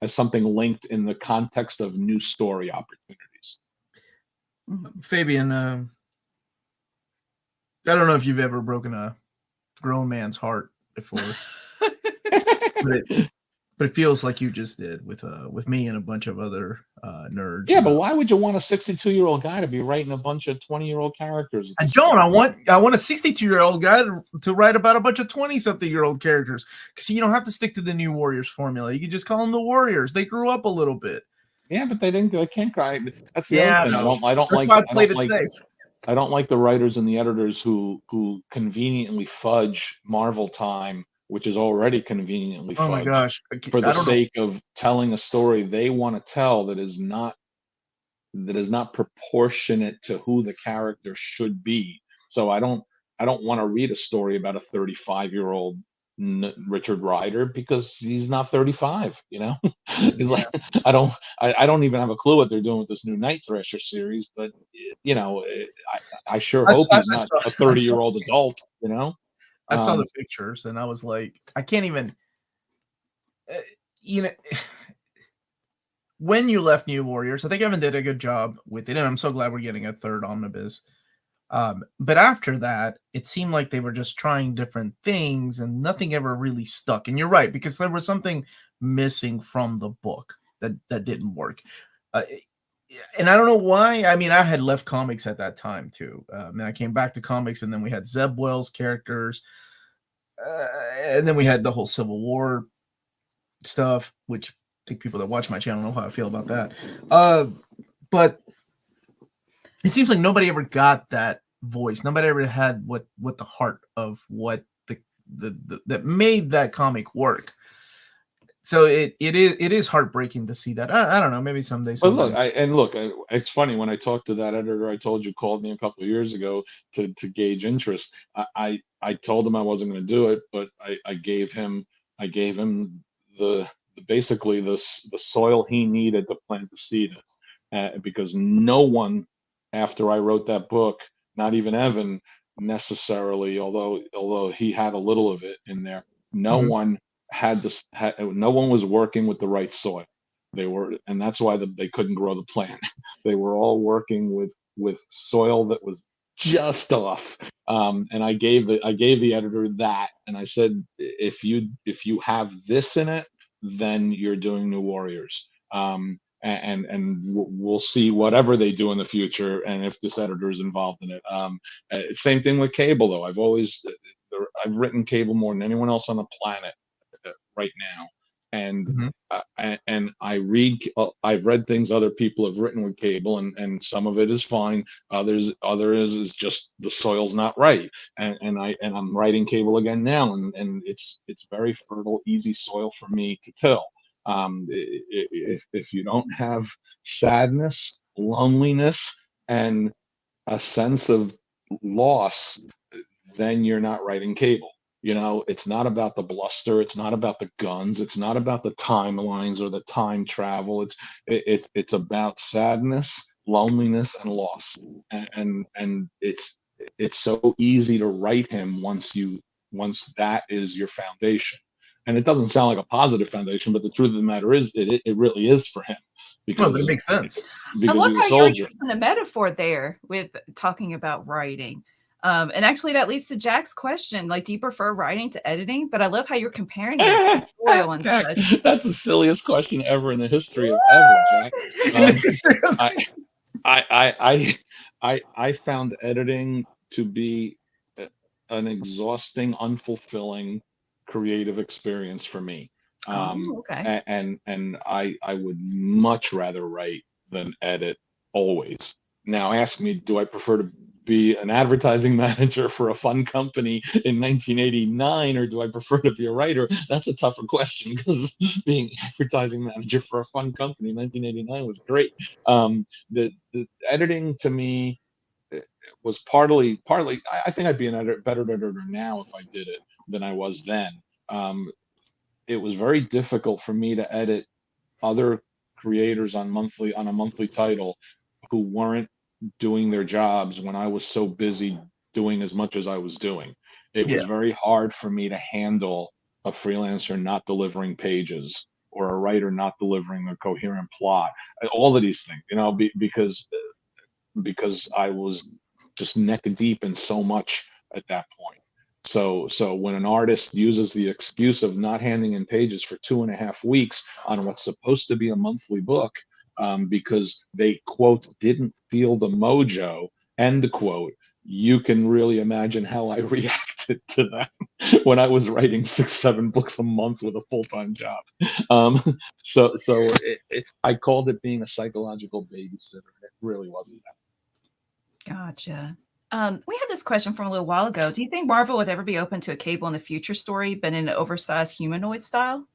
something linked in the context of new story opportunities. Fabian, I don't know if you've ever broken a grown man's heart before, but it feels like you just did with me and a bunch of other nerds. Yeah, but why would you want a 62-year-old guy to be writing a bunch of 20-year-old characters? I don't. I want a 62-year-old guy to write about a bunch of 20-something-year-old characters. Because you don't have to stick to the New Warriors formula. You can just call them the Warriors. They grew up a little bit. Yeah, but they can't cry. That's the other thing. I don't That's like. why I played it safe. I don't like the writers and the editors who conveniently fudge Marvel time, which is already conveniently fudged. Oh my gosh! For the sake of telling a story they want to tell that is not proportionate to who the character should be. So I don't want to read a story about a 35-year-old Richard Rider because he's not 35. He's like, I don't even have a clue what they're doing with this new Night Thrasher series, but I sure hope he's not a 30-year-old adult. I saw the pictures and I was like, I can't even. When you left New Warriors, I think Evan did a good job with it, and I'm so glad we're getting a third omnibus. But after that, it seemed like they were just trying different things, and nothing ever really stuck. And you're right, because there was something missing from the book that didn't work. And I don't know why. I mean, I had left comics at that time too. And I came back to comics, and then we had Zeb Wells characters, and then we had the whole Civil War stuff, which I think people that watch my channel know how I feel about that. But it seems like nobody ever got that voice. Nobody ever had what the heart of what the that made that comic work. So it is heartbreaking to see that. I don't know. Maybe someday. But look, it's funny when I talked to that editor I told you called me a couple of years ago to gauge interest. I told him I wasn't going to do it, but I gave him basically the soil he needed to plant the seed in, because no one after I wrote that book, not even Evan necessarily, although he had a little of it in there, no one was working with the right soil. And that's why they couldn't grow the plant. They were all working with soil that was just off. And I gave the editor that, and I said, if you have this in it, then you're doing New Warriors. And we'll see whatever they do in the future, and if this editor is involved in it. Same thing with Cable, though. I've written Cable more than anyone else on the planet right now, and I've read things other people have written with Cable, and some of it is fine. Others is just the soil's not right, and I'm writing Cable again now, and it's very fertile, easy soil for me to till. If you don't have sadness, loneliness, and a sense of loss, then you're not writing Cable. It's not about the bluster. It's not about the guns. It's not about the timelines or the time travel. It's about sadness, loneliness, and loss. And it's so easy to write him once that is your foundation. And it doesn't sound like a positive foundation, but the truth of the matter is, it really is for him. Because that makes sense. I love how you're using a metaphor there with talking about writing. And actually, that leads to Jack's question. Like, do you prefer writing to editing? But I love how you're comparing it to soil and such. That's the silliest question ever in the history of ever, Jack. I found editing to be an exhausting, unfulfilling creative experience for me. Okay. And I would much rather write than edit always. Now ask me, do I prefer to be an advertising manager for a fun company in 1989, or do I prefer to be a writer? That's a tougher question, because being advertising manager for a fun company in 1989 was great. The editing to me was partly. I think I'd be better editor now if I did it than I was then. It was very difficult for me to edit other creators on a monthly title who weren't doing their jobs when I was so busy doing as much as I was doing. It was very hard for me to handle a freelancer not delivering pages, or a writer not delivering a coherent plot, all of these things, because I was just neck deep in so much at that point. So when an artist uses the excuse of not handing in pages for 2.5 weeks on what's supposed to be a monthly book, because they, quote, didn't feel the mojo, end quote, you can really imagine how I reacted to that when I was writing 6-7 books a month with a full-time job. I called it being a psychological babysitter. It really wasn't that. Gotcha. We had this question from a little while ago. Do you think Marvel would ever be open to a Cable in the Future story, but in an oversized humanoid style?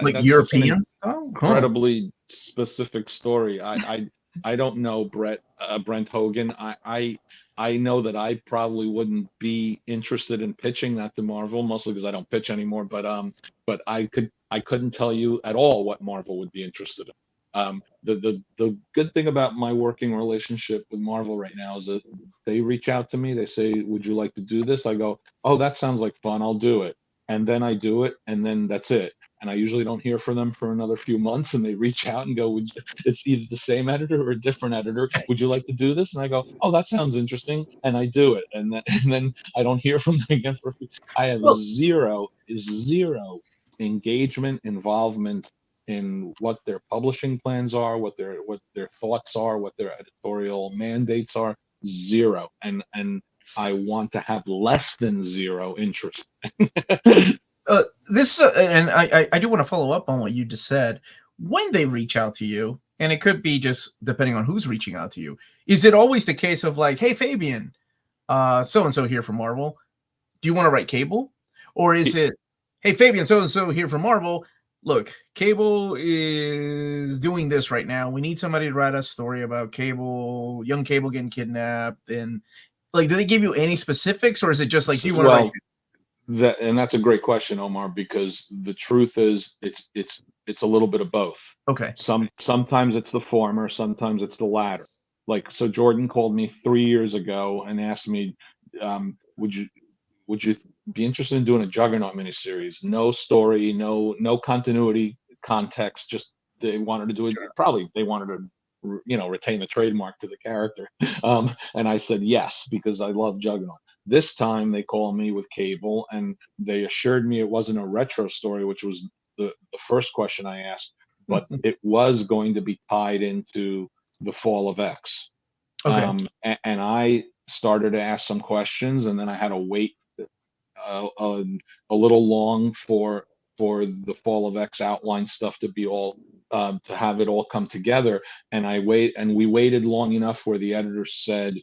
Like That's European style? Incredibly specific story. I don't know Brent Hogan. I know that I probably wouldn't be interested in pitching that to Marvel, mostly because I don't pitch anymore. But I couldn't tell you at all what Marvel would be interested in. The good thing about my working relationship with Marvel right now is that they reach out to me. They say, "Would you like to do this?" I go, "Oh, that sounds like fun. I'll do it." And then I do it, and then that's it. And I usually don't hear from them for another few months, and they reach out and go, it's either the same editor or a different editor. "Would you like to do this?" And I go, "Oh, that sounds interesting." And I do it. And then I don't hear from them again for a few. I have zero engagement, involvement in what their publishing plans are, what their thoughts are, what their editorial mandates are. Zero. And I want to have less than zero interest. And I do want to follow up on what you just said. When they reach out to you, and it could be just depending on who's reaching out to you, is it always the case of like, "Hey, Fabian, so and so here from Marvel, do you want to write Cable?" Or is it, "Hey, Fabian, so and so here from Marvel, look, Cable is doing this right now. We need somebody to write a story about Cable, young Cable getting kidnapped." And like, do they give you any specifics, or is it just like, "Do you want to write?" That's a great question, Omar, because the truth is it's a little bit of both. Okay. Sometimes it's the former, sometimes it's the latter. Like, so Jordan called me 3 years ago and asked me, would you be interested in doing a Juggernaut miniseries? No story, no continuity, context, just they wanted to do it. Probably they wanted to retain the trademark to the character. And I said yes, because I love Juggernaut. This time they called me with Cable, and they assured me it wasn't a retro story, which was the first question I asked, but it was going to be tied into the fall of X. Okay. And I started to ask some questions, and then I had to wait a little long for the fall of X outline stuff to be all to have it all come together. And we waited long enough where the editor said,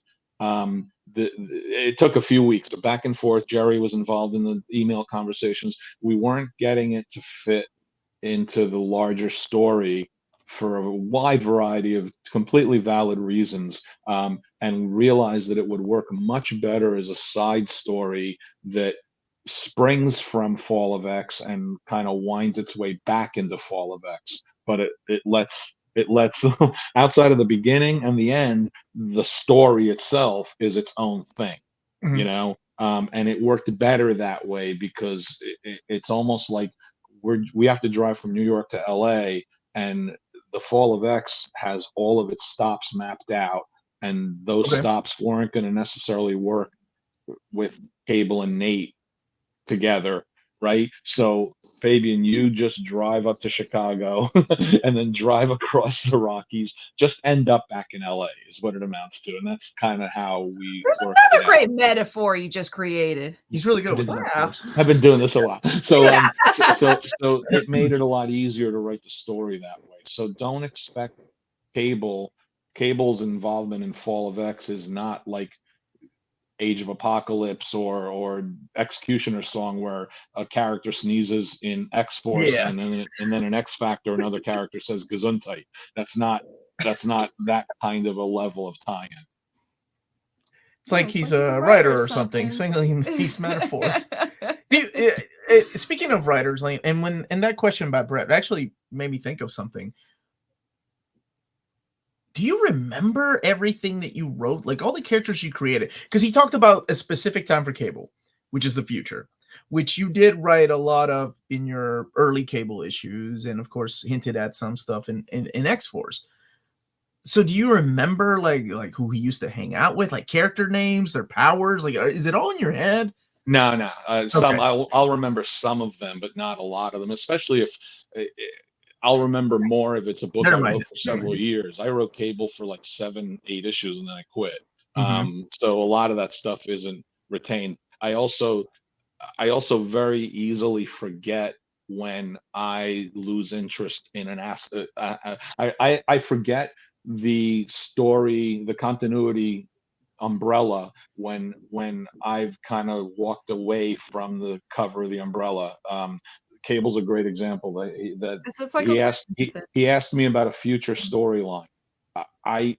it took a few weeks, but back and forth. Jerry was involved in the email conversations. We weren't getting it to fit into the larger story for a wide variety of completely valid reasons, and realized that it would work much better as a side story that springs from Fall of X and kind of winds its way back into Fall of X. But it lets outside of the beginning and the end, the story itself is its own thing, and it worked better that way, because it's almost like we have to drive from New York to LA, and the Fall of X has all of its stops mapped out, and those stops weren't going to necessarily work with Cable and Nate together, right? So Fabian, you just drive up to Chicago and then drive across the Rockies, just end up back in LA is what it amounts to. And that's kind of how we There's work another great metaphor you just created. He's really good with metaphors. I've been doing this a lot. So so it made it a lot easier to write the story that way. So don't expect Cable's involvement in Fall of X is not like Age of Apocalypse or Executioner song where a character sneezes in X-Force Yeah. and then in X Factor another character says Gesundheit. That's not that kind of a level of tie-in. It's like he's a writer or something, singling these metaphors. Speaking of writers, like, and that question about Brett actually made me think of something. Do you remember everything that you wrote, like all the characters you created? Because he talked about a specific time for Cable, which is the future, which you did write a lot of in your early Cable issues, and of course hinted at some stuff in X-Force. So do you remember like who he used to hang out with, like character names, their powers? Like, is it all in your head? No. Some Okay. I'll remember some of them, but not a lot of them. Especially if I'll remember more if it's a book Never I mind. wrote for several years. I wrote Cable for like 7, 8 issues and then I quit. Mhm. So a lot of that stuff isn't retained. I also very easily forget when I lose interest in an asset. I forget the story, the continuity umbrella when I've kind of walked away from the cover of the umbrella. Cable's a great example that This was like a he asked me about a future storyline. I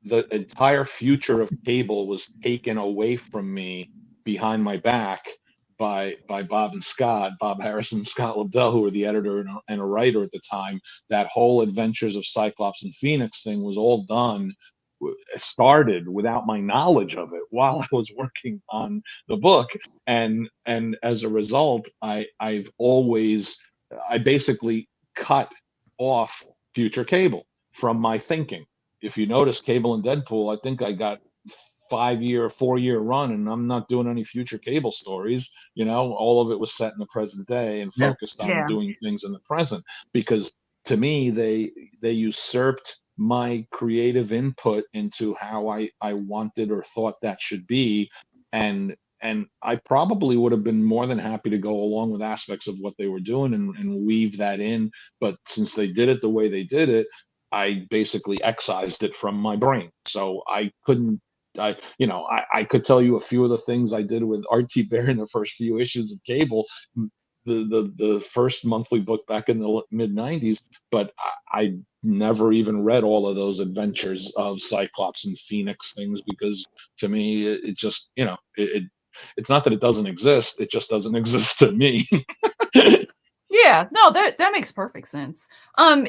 the entire future of Cable was taken away from me behind my back by Bob and Scott, Bob Harrison and Scott Lobdell, who were the editor and a writer at the time. That whole Adventures of Cyclops and Phoenix thing was all done, started without my knowledge of it while I was working on the book. And as a result, I basically cut off future Cable from my thinking. If you notice Cable and Deadpool, I think I got 4-year run, and I'm not doing any future Cable stories. All of it was set in the present day and Yeah. focused on doing things in the present, because to me they usurped my creative input into how I wanted or thought that should be. And I probably would have been more than happy to go along with aspects of what they were doing and weave that in. But since they did it the way they did it, I basically excised it from my brain. So I couldn't, I could tell you a few of the things I did with R.T. Bear in the first few issues of Cable, the first monthly book back in the mid 90s, but I never even read all of those Adventures of Cyclops and Phoenix things, because to me, it just, it's not that it doesn't exist. It just doesn't exist to me. Yeah, no, that makes perfect sense.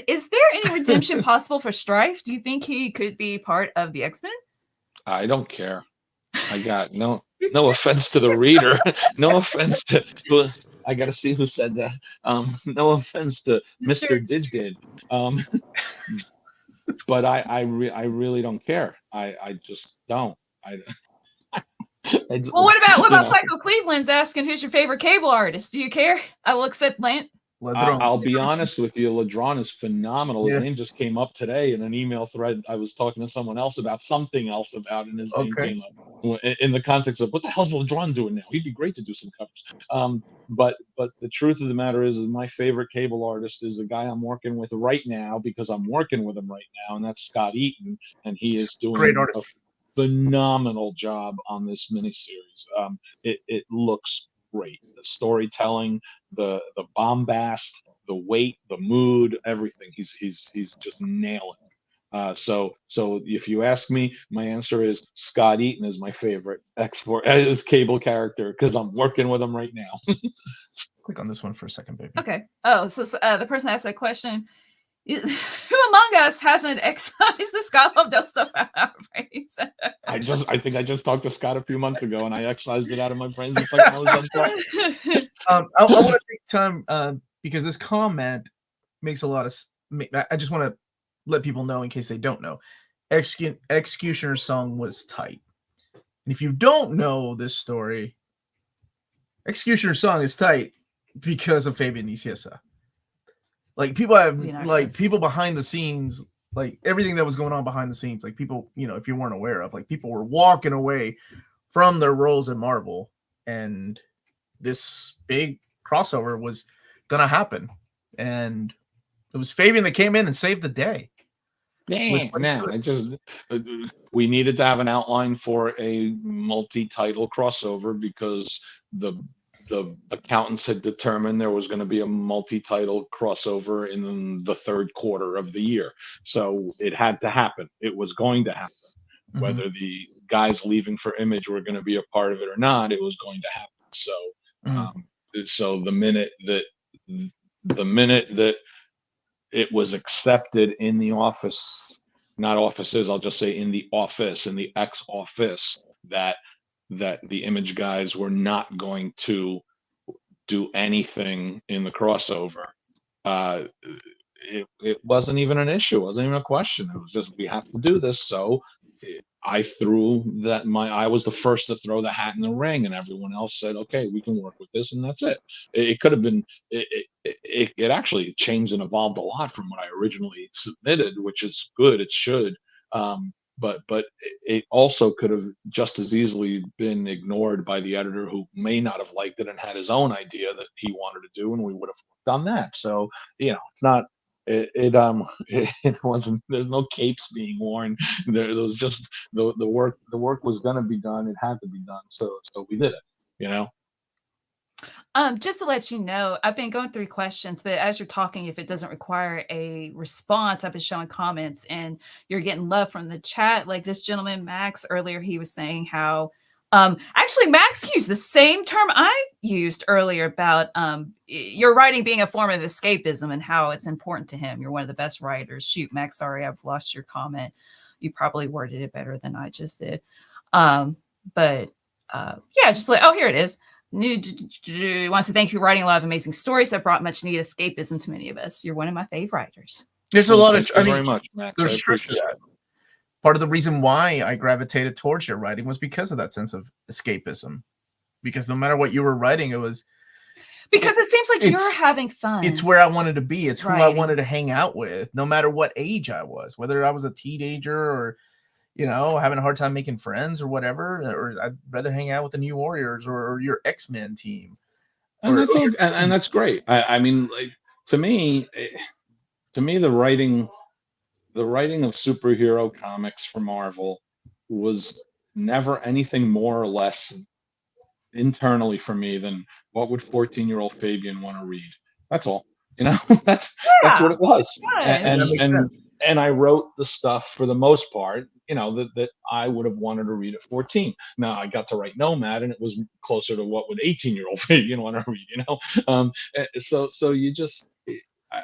Is there any redemption possible for Strife? Do you think he could be part of the X-Men? I don't care. I got no offense to the reader. No offense to who. I got to see who said that. No offense to Mr. Did. But I really don't care. I just don't. Well, what about Psycho Cleveland's asking who's your favorite Cable artist? Do you care? I will accept Lant. I'll be honest with you. Ladron is phenomenal. His name just came up today in an email thread. I was talking to someone else about something else and his name came up in the context of what the hell's Ladron doing now? He'd be great to do some covers. But the truth of the matter is my favorite Cable artist is the guy I'm working with right now, because I'm working with him right now, and that's Scott Eaton, and he is doing a phenomenal job on this miniseries. It looks great. The storytelling, the bombast, the weight, the mood, everything. He's just nailing it. So if you ask me, my answer is Scott Eaton is my favorite X-Force Cable character, because I'm working with him right now. Click on this one for a second, baby. Okay. Oh, so the person asked that question. Who among us hasn't excised the Scott Lobdell stuff out of our brains? I think I just talked to Scott a few months ago, and I excised it out of my brains the second I was done talking. I want to take time because this comment makes a lot of. I just want to let people know, in case they don't know, Executioner's song was tight. And if you don't know this story, Executioner's song is tight because of Fabian Nicieza. Like, people have people behind the scenes, like everything that was going on behind the scenes, like people, if you weren't aware of, like people were walking away from their roles in Marvel, and this big crossover was gonna happen, and it was Fabian that came in and saved the day. We needed to have an outline for a multi-title crossover because the accountants had determined there was going to be a multi-title crossover in the third quarter of the year. So it had to happen. It was going to happen. Mhm. Whether the guys leaving for Image were going to be a part of it or not, it was going to happen. So, so the minute that it was accepted in the office, not offices, I'll just say in the office, in the X office, that the Image guys were not going to do anything in the crossover. It wasn't even an issue. It wasn't even a question. It was just, we have to do this. So I was the first to throw the hat in the ring, and everyone else said, okay, we can work with this, and that's it. It could have been, it actually changed and evolved a lot from what I originally submitted, which is good. It should. But it also could have just as easily been ignored by the editor, who may not have liked it and had his own idea that he wanted to do, and we would have done that. So, it's not, it wasn't, there's no capes being worn. There was just the work was going to be done. It had to be done. So we did it, Just to let you know, I've been going through questions, but as you're talking, if it doesn't require a response, I've been showing comments and you're getting love from the chat. Like this gentleman, Max, earlier, he was saying how, actually Max used the same term I used earlier about your writing being a form of escapism and how it's important to him. You're one of the best writers. Shoot, Max, sorry, I've lost your comment. You probably worded it better than I just did. But yeah, just like, oh, here it is. Wants to thank you for writing a lot of amazing stories that brought much needed escapism to many of us. You're one of my fave writers. There's a lot of, very much, Max. I there's appreciate it. part of the reason why I gravitated towards your writing was because of that sense of escapism. Because no matter what you were writing, it was because it seems like you're having fun. It's where I wanted to be. It's who I Right. wanted to hang out with, no matter what age I was, whether I was a teenager or having a hard time making friends or whatever, or I'd rather hang out with the New Warriors or your X-Men team. And that's all, and that's great. I mean, like, to me, the writing of superhero comics for Marvel was never anything more or less internally for me than what would 14-year-old Fabian want to read. That's all. That's what it was. And I wrote the stuff for the most part, that I would have wanted to read at 14. Now I got to write Nomad, and it was closer to what would 18-year-old Fabian want to read. So you just,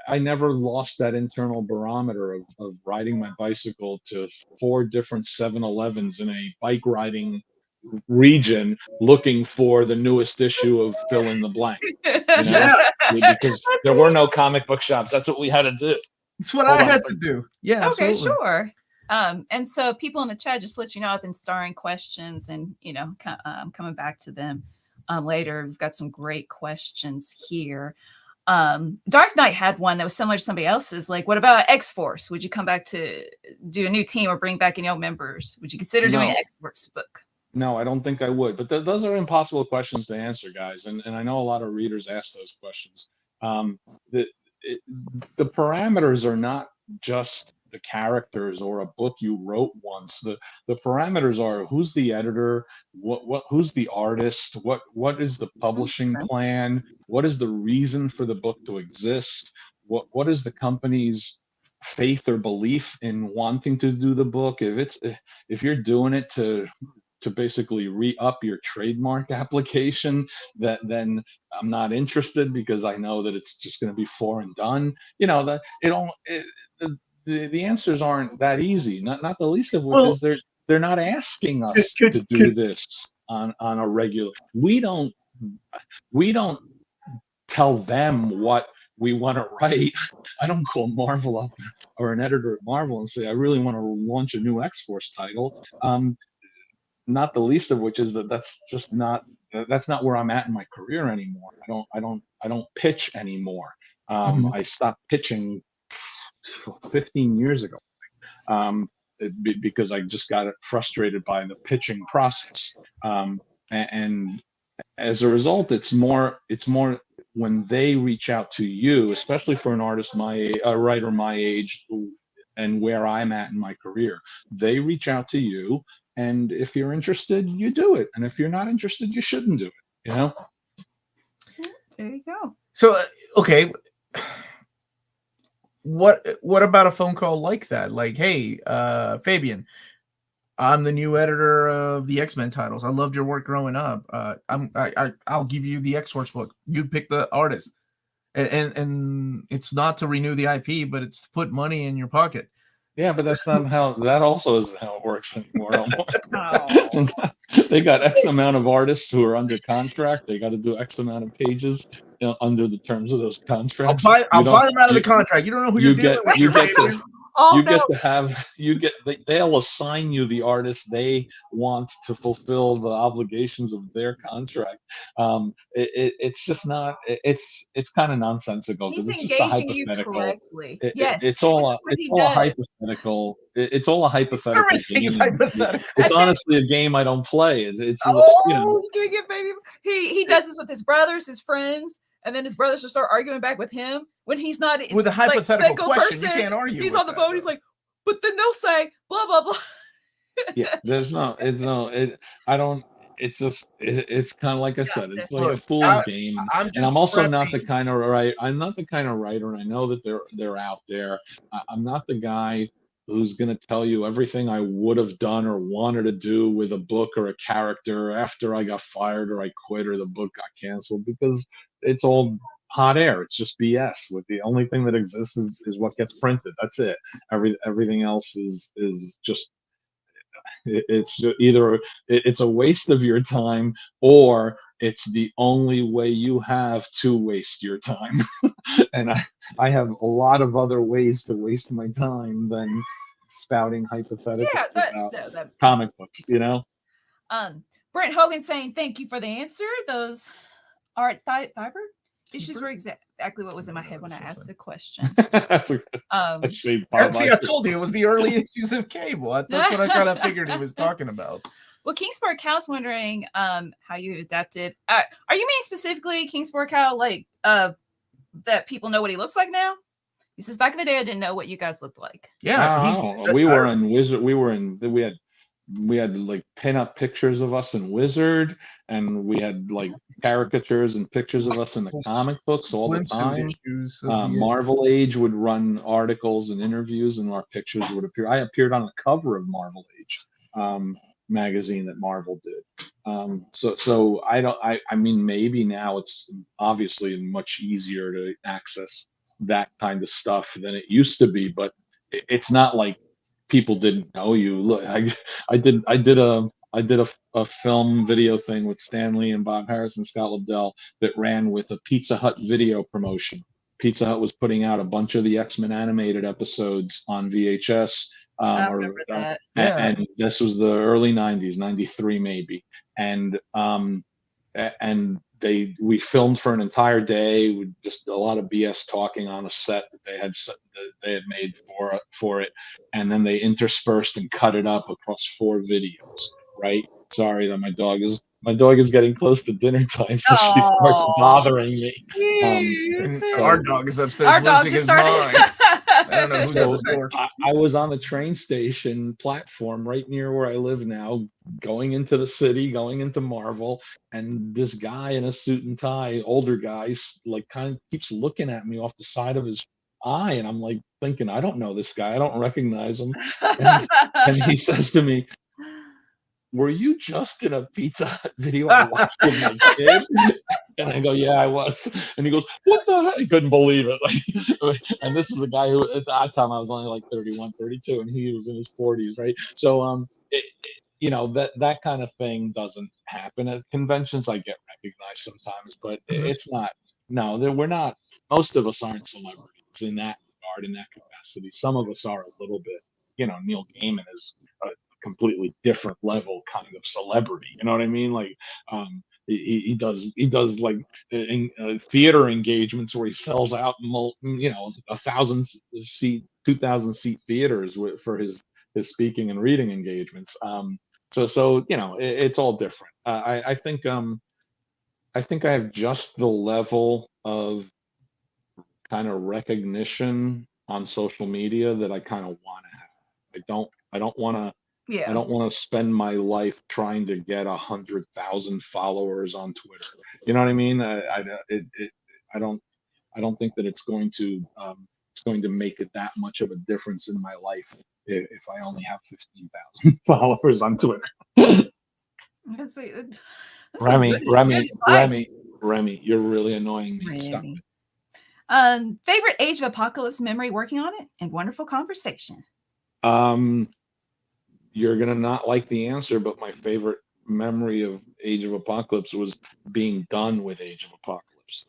I never lost that internal barometer of riding my bicycle to 4 different 7-Elevens in a bike riding region looking for the newest issue of fill in the blank. Because there were no comic book shops. That's what we had to do. It's what I had to do. Yeah, okay, absolutely. sure. And so people in the chat, just let you know, I've been starring questions and coming back to them later. We've got some great questions here. Dark Knight had one that was similar to somebody else's. Like, what about X-Force? Would you come back to do a new team or bring back any old members? Would you consider doing an X-Force book? No, I don't think I would. But those are impossible questions to answer, guys. And I know a lot of readers ask those questions. The parameters are not just the characters or a book you wrote once. The parameters are who's the editor, who's the artist, what is the publishing plan, what is the reason for the book to exist, what is the company's faith or belief in wanting to do the book. If you're doing it to basically re-up your trademark application, then I'm not interested, because I know that it's just going to be for and done. The answers aren't that easy. Not the least of which is they're not asking us to do this on a regular. We don't tell them what we want to write. I don't call Marvel up or an editor at Marvel and say, I really want to launch a new X-Force title. Not the least of which is that's not where I'm at in my career anymore. I don't pitch anymore. I stopped pitching 15 years ago because I just got frustrated by the pitching process. And as a result, it's more when they reach out to you, especially for an artist a writer my age, who and where I'm at in my career. They reach out to you, and if you're interested, you do it, and if you're not interested, you shouldn't do it. You know. There you go. So okay, what about a phone call like that? Like, hey, Fabian, I'm the new editor of the X-Men titles. I loved your work growing up. I'll give you the X-Force book. You pick the artist, and it's not to renew the IP, but it's to put money in your pocket. Yeah, but that's not how. That also isn't how it works anymore. Oh. They got X amount of artists who are under contract. They got to do X amount of pages, under the terms of those contracts. I'll buy them out of the contract. You don't know who you're dealing with. They'll assign you the artist they want to fulfill the obligations of their contract. It's just not. It's kind of nonsensical because it's just a hypothetical. Correctly. It's all a hypothetical. It's all a hypothetical game. Hypothetical. It's honestly a game I don't play. You can't get baby. He does this with his brothers, his friends. And then his brothers will start arguing back with him when he's not with a hypothetical question. You can't argue. He's on the phone. He's like, but then they'll say blah blah blah. Yeah, it's just it's kind of like I said, it's like a fool's game. And I'm also not the kind of writer. I'm not the kind of writer, and I know that they're out there. I'm not the guy who's going to tell you everything I would have done or wanted to do with a book or a character after I got fired or I quit or the book got canceled, because it's all hot air. It's just BS. With the only thing that exists is what gets printed. That's it. Everything else is just it's either it's a waste of your time, or it's the only way you have to waste your time. And I have a lot of other ways to waste my time than spouting hypotheticals about comic books, Brent Hogan saying thank you for the answer. Those Art Thiber issues were exactly what was in my head when I asked the question. See, I told you it was the early issues of Cable. That's what I kind of figured he was talking about. Well, Kingsport Cow's wondering how you adapted. Are you meaning specifically Kingsport Cow, like that people know what he looks like now? He says, back in the day, I didn't know what you guys looked like. Yeah, we were in Wizard. We had like pin-up pictures of us in Wizard, and we had like caricatures and pictures of us in the comic books all the time. Marvel Age would run articles and interviews, and our pictures would appear. I appeared on the cover of Marvel Age magazine that Marvel did. So I mean, maybe now it's obviously much easier to access that kind of stuff than it used to be, but it's not like people didn't know you. Look, I did a film video thing with Stanley and Bob Harris and Scott Lobdell that ran with a Pizza Hut video promotion. Pizza Hut was putting out a bunch of the X-Men animated episodes on VHS. And this was the early 90s, 93 maybe. And we filmed for an entire day with just a lot of BS talking on a set that they had made for it, and then they interspersed and cut it up across 4 videos. Right? Sorry that my dog is getting close to dinner time, so she starts bothering me. Our dog is upstairs losing his mind. I don't know who's at the door. I was on the train station platform right near where I live now, going into the city, going into Marvel, and this guy in a suit and tie, older guy, like kind of keeps looking at me off the side of his eye, and I'm like thinking, I don't know this guy, I don't recognize him, and he says to me, "Were you just in a Pizza Hut video I watched with my kid?" And I go, "Yeah, I was." And he goes, "What the hell?" He couldn't believe it. Like, and this was a guy who, at that time, I was only like 31, 32, and he was in his 40s, right? So, that kind of thing doesn't happen at conventions. I get recognized sometimes, but it's not. No, we're not. Most of us aren't celebrities in that regard, in that capacity. Some of us are a little bit. Neil Gaiman is a completely different level kind of celebrity. You know what I mean? Like, he does like theater engagements where he sells out 1,000 seat, 2,000 seat theaters for his speaking and reading engagements. So it's all different. I think I have just the level of kind of recognition on social media that I kind of want to have. I don't want to. Yeah. I don't want to spend my life trying to get 100,000 followers on Twitter. You know what I mean? I don't think that it's going to make it that much of a difference in my life if I only have 15,000 followers on Twitter. Let's see. Remy, you're really annoying me. Stop it. Favorite Age of Apocalypse memory working on it and wonderful conversation. You're gonna not like the answer, but my favorite memory of Age of Apocalypse was being done with Age of Apocalypse.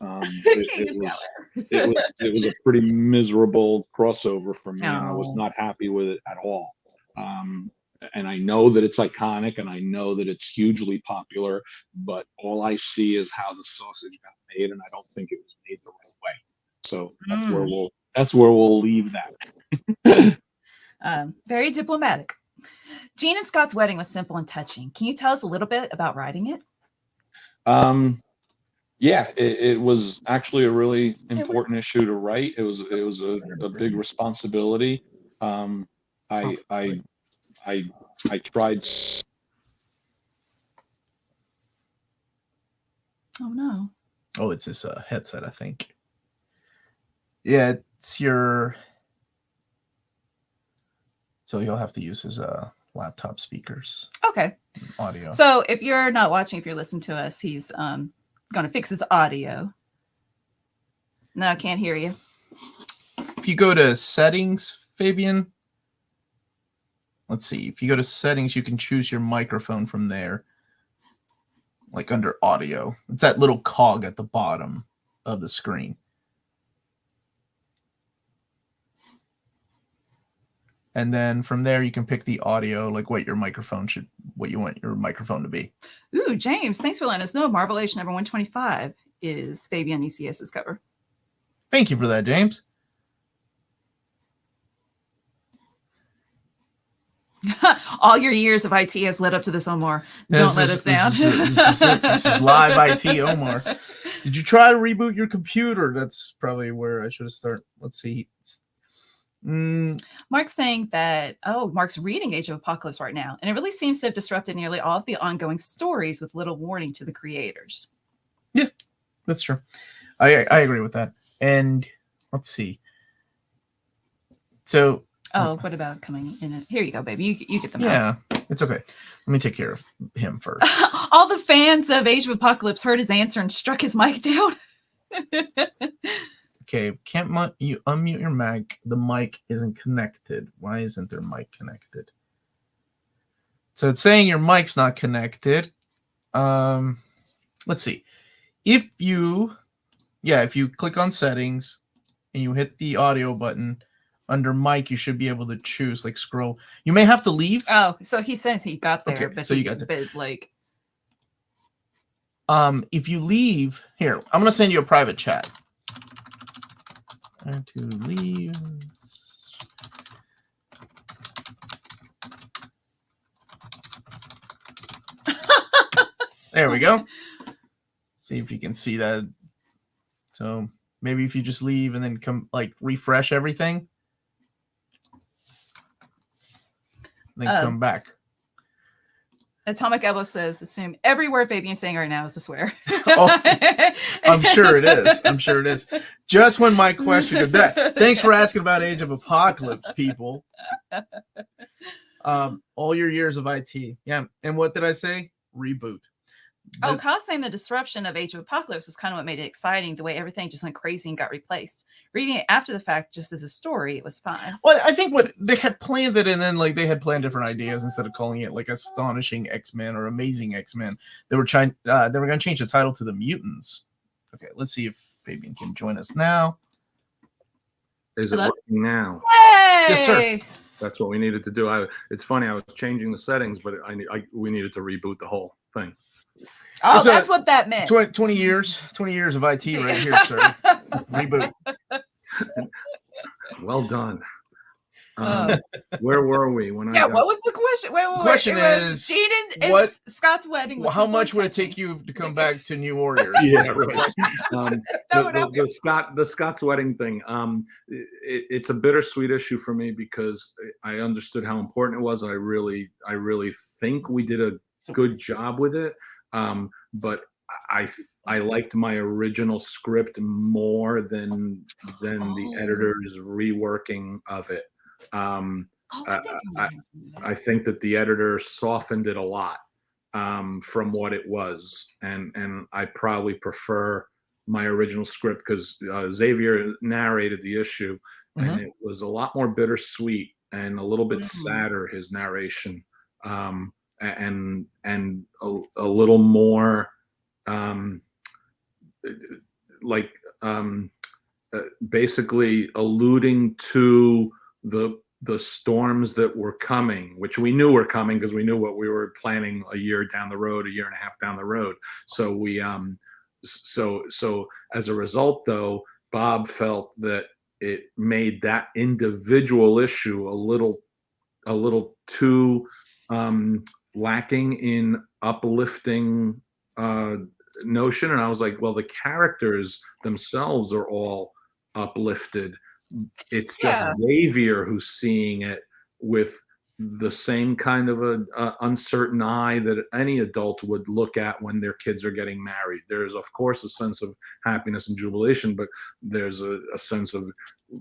It was a pretty miserable crossover for me, and I was not happy with it at all. And I know that it's iconic, and I know that it's hugely popular, but all I see is how the sausage got made, and I don't think it was made the right way. So that's where we'll leave that. Very diplomatic. Jean and Scott's wedding was simple and touching. Can you tell us a little bit about writing it? Yeah, it was actually a really important issue to write. It was a big responsibility. I tried. Oh no. Oh, it's this headset, I think. Yeah, it's your. So you'll have to use his laptop speakers. Okay. Audio. So if you're not watching, if you're listening to us, he's going to fix his audio. No, I can't hear you. If you go to settings, Fabian. Let's see. If you go to settings, you can choose your microphone from there. Like under audio. It's that little cog at the bottom of the screen. And then from there, you can pick the audio, like what you want your microphone to be. Ooh, James, thanks for letting us know. Marvelation number 125 is Fabian Nicieza's cover. Thank you for that, James. All your years of IT has led up to this, Omar. Don't let us down. This is live IT, Omar. Did you try to reboot your computer? That's probably where I should have started. Let's see. Mark's saying that, Mark's reading Age of Apocalypse right now, and it really seems to have disrupted nearly all of the ongoing stories with little warning to the creators. Yeah, that's true. I agree with that. And let's see. So. What about coming in? Here you go, baby. You get the mouse. Yeah, it's okay. Let me take care of him first. All the fans of Age of Apocalypse heard his answer and struck his mic down. Okay, can't you unmute your mic? The mic isn't connected. Why isn't their mic connected? So it's saying your mic's not connected. Let's see. If you click on settings and you hit the audio button under mic, you should be able to choose, like scroll. You may have to leave. Oh, so he says he got there, okay, but so you got there. But like, if you leave here, I'm gonna send you a private chat. And to leave. There we go. See if you can see that. So maybe if you just leave and then come, like, refresh everything, then come back. Atomic Elbow says, assume every word Fabian's saying right now is a swear. Oh, I'm sure it is. I'm sure it is. Just when my question of that. Thanks for asking about Age of Apocalypse, people. All your years of IT. Yeah. And what did I say? Reboot. Kyle's saying the disruption of Age of Apocalypse was kind of what made it exciting, the way everything just went crazy and got replaced. Reading it after the fact, just as a story, it was fine. Well, I think what they had planned it, and then like they had planned different ideas instead of calling it like Astonishing X-Men or Amazing X-Men. They were going to change the title to The Mutants. Okay, let's see if Fabian can join us now. Is it working now? Hey! Yes, sir. That's what we needed to do. It's funny, I was changing the settings, but we needed to reboot the whole thing. Oh, that's what that meant. 20 years of IT right here, sir. Reboot. Well done. Where were we when I Yeah, got what was the question? Wait, The question it was is, she didn't. what- It's Scott's wedding. Was how her much would it boyfriend take you to come Because- back to New Warriors? Yeah, right. Throw it out there. The Scott's wedding thing. It's a bittersweet issue for me because I understood how important it was. I really think we did a good job with it. But I liked my original script more than the editor's reworking of it. I think that the editor softened it a lot from what it was, and I probably prefer my original script because Xavier narrated the issue, and it was a lot more bittersweet and a little bit sadder, his narration, and a little more basically alluding to the storms that were coming, which we knew were coming because we knew what we were planning a year down the road, a year and a half down the road. So we so as a result, though, Bob felt that it made that individual issue a little too lacking in uplifting notion. And I was like, well, the characters themselves are all uplifted. It's just Xavier who's seeing it with the same kind of a uncertain eye that any adult would look at when their kids are getting married. There's, of course, a sense of happiness and jubilation, but there's a sense of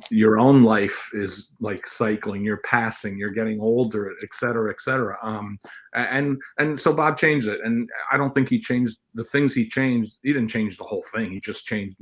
your own life is like cycling, you're passing, you're getting older, et cetera, et cetera. And so Bob changed it. And I don't think he changed the things he changed. He didn't change the whole thing. He just changed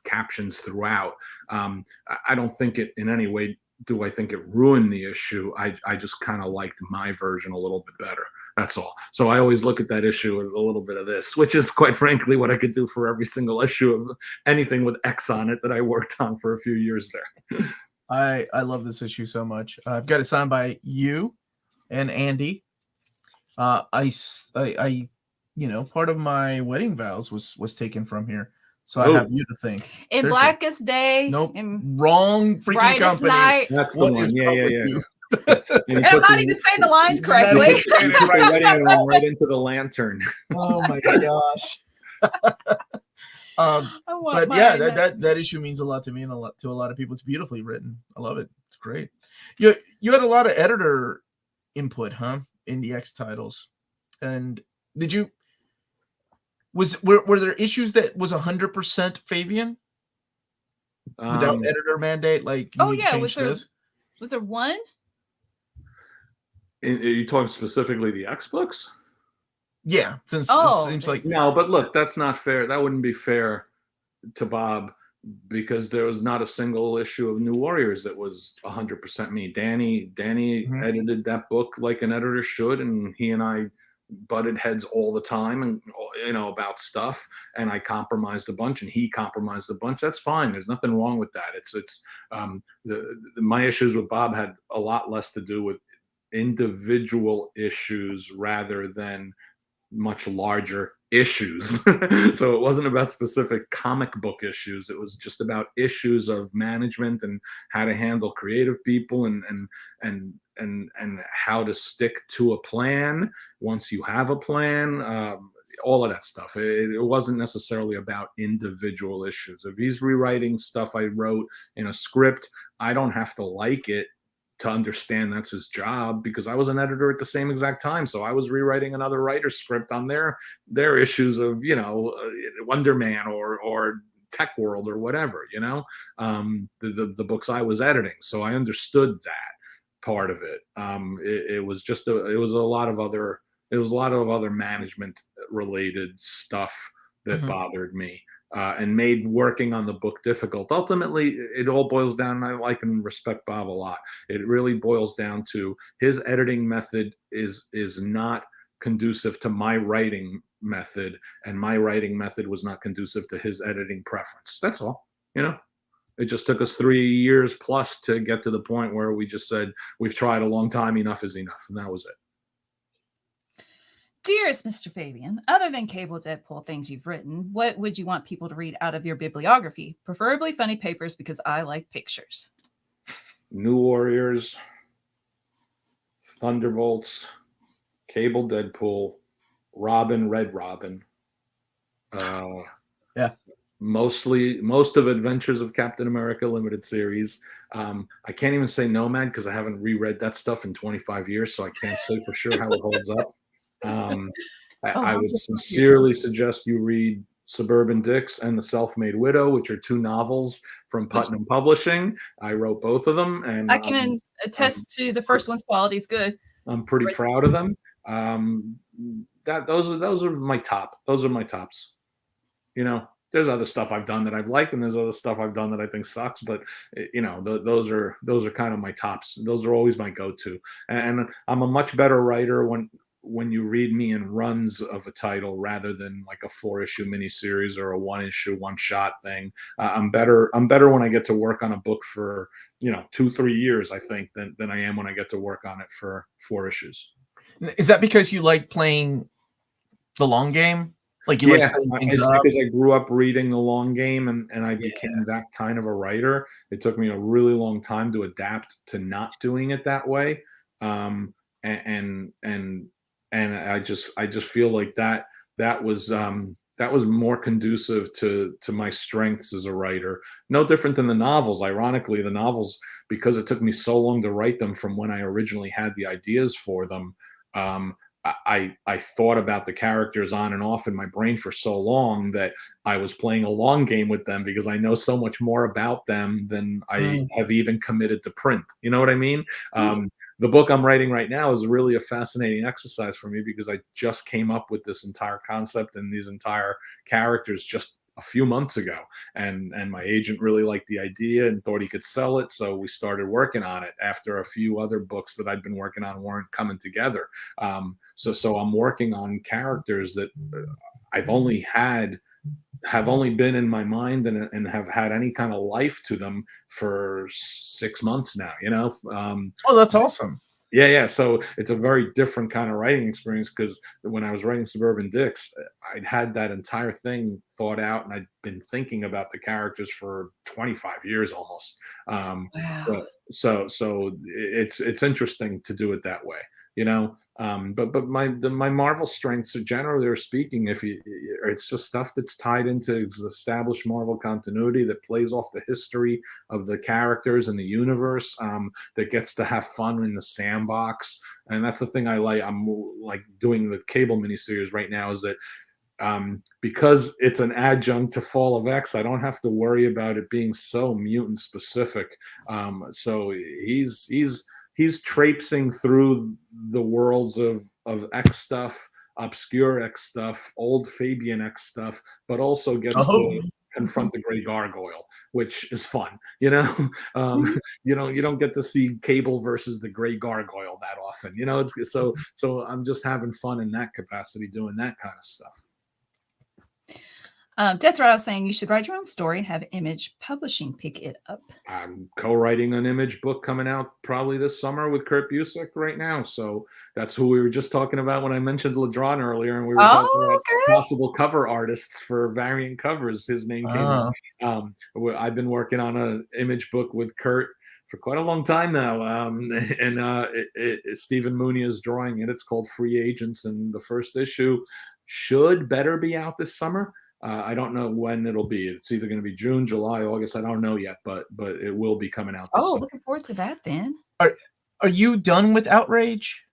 captions throughout. I don't think it in any way do I think it ruined the issue. I just kind of liked my version a little bit better. That's all. So I always look at that issue with a little bit of this, which is quite frankly what I could do for every single issue of anything with X on it that I worked on for a few years there. I love this issue so much. I've got it signed by you and Andy. I part of my wedding vows was taken from here. So I have you to thank. In Seriously. Blackest Day. Nope. In wrong freaking Brightest company. Night. That's the What one. is Yeah. wrong with you? And I'm not even saying the lines correctly. Put the wedding ring right into the lantern. Oh my gosh. But yeah, that issue means a lot to me and a lot to a lot of people. It's beautifully written. I love it. It's great. You had a lot of editor input, huh, in the X titles. And did you were there issues that was 100% Fabian without editor mandate? Like, you change this? Was there one? Are you talking specifically the X books? Yeah, since it seems like no, but look, that's not fair. That wouldn't be fair to Bob because there was not a single issue of New Warriors that was 100% me. Danny edited that book like an editor should, and he and I butted heads all the time, and about stuff. And I compromised a bunch, and he compromised a bunch. That's fine. There's nothing wrong with that. It's my issues with Bob had a lot less to do with individual issues rather than much larger issues. So it wasn't about specific comic book issues. It was just about issues of management and how to handle creative people and how to stick to a plan once you have a plan. All of that stuff. It wasn't necessarily about individual issues. If he's rewriting stuff I wrote in a script, I don't have to like it to understand that's his job, because I was an editor at the same exact time. So I was rewriting another writer's script on their issues of, Wonder Man or Tech World or whatever, the books I was editing. So I understood that part of it. It was a lot of other management related stuff that bothered me. And made working on the book difficult. Ultimately, it all boils down, and I like and respect Bob a lot. It really boils down to his editing method is not conducive to my writing method, and my writing method was not conducive to his editing preference. That's all. It just took us 3 years plus to get to the point where we just said, we've tried a long time, enough is enough, and that was it. Dearest Mr. Fabian, other than Cable Deadpool things you've written, what would you want people to read out of your bibliography? Preferably funny papers, because I like pictures. New Warriors, Thunderbolts, Cable Deadpool, Robin, Red Robin. Yeah. Most of Adventures of Captain America limited series. I can't even say Nomad because I haven't reread that stuff in 25 years, so I can't say for sure how it holds up. I would sincerely suggest you read Suburban Dicks and The Self-Made Widow, which are 2 novels from Putnam Publishing. I wrote both of them, and I can attest to the first one's quality is good. I'm pretty proud of them. Those are my top. Those are my tops. You know, there's other stuff I've done that I've liked, and there's other stuff I've done that I think sucks. But you know, those are kind of my tops. Those are always my go-to. And I'm a much better writer when you read me in runs of a title rather than like a 4-issue miniseries or a 1-issue, 1-shot thing. I'm better when I get to work on a book for 2-3 years, I think, than I am when I get to work on it for 4 issues. Is that because you like playing the long game? Like you like setting things up? Because I grew up reading The Long Game, and I became that kind of a writer. It took me a really long time to adapt to not doing it that way. And I just feel like that was more conducive to my strengths as a writer. No different than the novels. Ironically, the novels, because it took me so long to write them from when I originally had the ideas for them, I thought about the characters on and off in my brain for so long that I was playing a long game with them because I know so much more about them than I have even committed to print. You know what I mean? The book I'm writing right now is really a fascinating exercise for me because I just came up with this entire concept and these entire characters just a few months ago, and my agent really liked the idea and thought he could sell it, so we started working on it after a few other books that I'd been working on weren't coming together. So I'm working on characters that have only been in my mind and have had any kind of life to them for 6 months now, Oh, that's awesome. Yeah. So it's a very different kind of writing experience because when I was writing Suburban Dicks, I'd had that entire thing thought out and I'd been thinking about the characters for 25 years almost. Wow. So it's interesting to do it that way, but my Marvel strengths are generally speaking, it's just stuff that's tied into established Marvel continuity that plays off the history of the characters and the universe, that gets to have fun in the sandbox. And that's the thing I like. I'm like doing the Cable miniseries right now is that because it's an adjunct to Fall of X, I don't have to worry about it being so mutant specific. So he's traipsing through the worlds of X stuff, obscure X stuff, old Fabian X stuff, but also gets to confront the Grey Gargoyle, which is fun. You don't get to see Cable versus the Grey Gargoyle that often. It's so I'm just having fun in that capacity, doing that kind of stuff. Death Rattle saying you should write your own story and have Image Publishing pick it up. I'm co-writing an Image book coming out probably this summer with Kurt Busiek right now. So that's who we were just talking about when I mentioned Ladron earlier, and we were talking about possible cover artists for variant covers. His name came up. I've been working on an Image book with Kurt for quite a long time now. Stephen Mooney is drawing it. It's called Free Agents, and the first issue should better be out this summer. I don't know when it'll be. It's either going to be June, July, August. I don't know yet, but it will be coming out this summer. Looking forward to that then. Are you done with Outrage?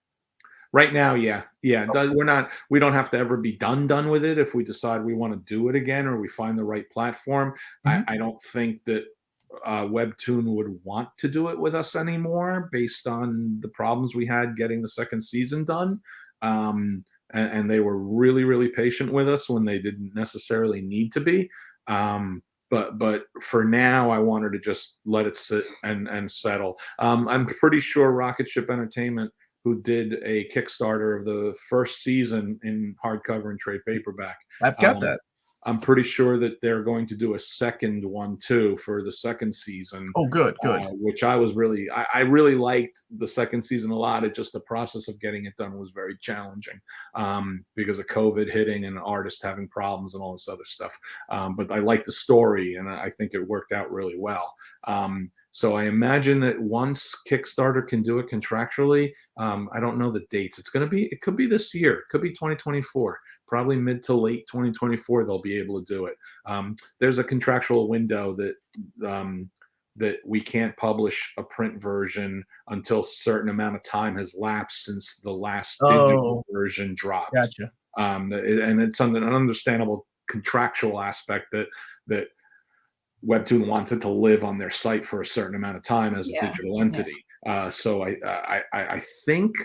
Right now, yeah. We don't have to ever be done with it if we decide we want to do it again or we find the right platform. I don't think that Webtoon would want to do it with us anymore based on the problems we had getting the second season done. And they were really, really patient with us when they didn't necessarily need to be. But for now, I wanted to just let it sit and settle. I'm pretty sure Rocket Ship Entertainment, who did a Kickstarter of the first season in hardcover and trade paperback. I've got that. I'm pretty sure that they're going to do a second one too for the second season. Oh, good. Which I really liked the second season a lot. It just, the process of getting it done was very challenging because of COVID hitting and artists having problems and all this other stuff. But I liked the story, and I think it worked out really well. So I imagine that once Kickstarter can do it contractually, I don't know the dates. It could be this year. It could be 2024, probably mid to late 2024. They'll be able to do it. There's a contractual window that we can't publish a print version until a certain amount of time has lapsed since the last digital version dropped. Gotcha. And it's an understandable contractual aspect that Webtoon wants it to live on their site for a certain amount of time as a digital entity. So I think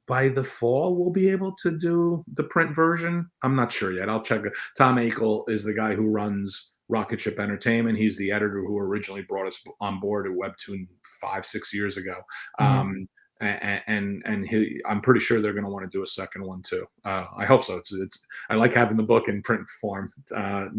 by the fall we'll be able to do the print version. I'm not sure yet. I'll check. Tom Akel is the guy who runs Rocket Ship Entertainment. He's the editor who originally brought us on board at Webtoon 5-6 years ago. And I'm pretty sure they're going to want to do a second one too. I hope so. I like having the book in print form. I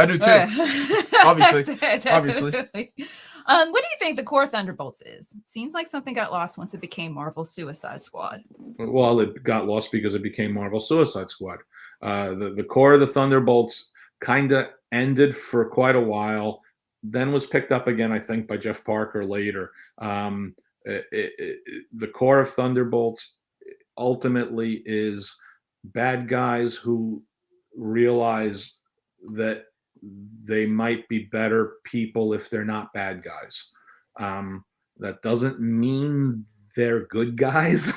do too. Obviously. What do you think the core Thunderbolts is? It seems like something got lost once it became Marvel Suicide Squad. Well, it got lost because it became Marvel Suicide Squad. The core of the Thunderbolts kind of ended for quite a while, then was picked up again, I think, by Jeff Parker later. The core of Thunderbolts ultimately is bad guys who realize that they might be better people if they're not bad guys. That doesn't mean they're good guys.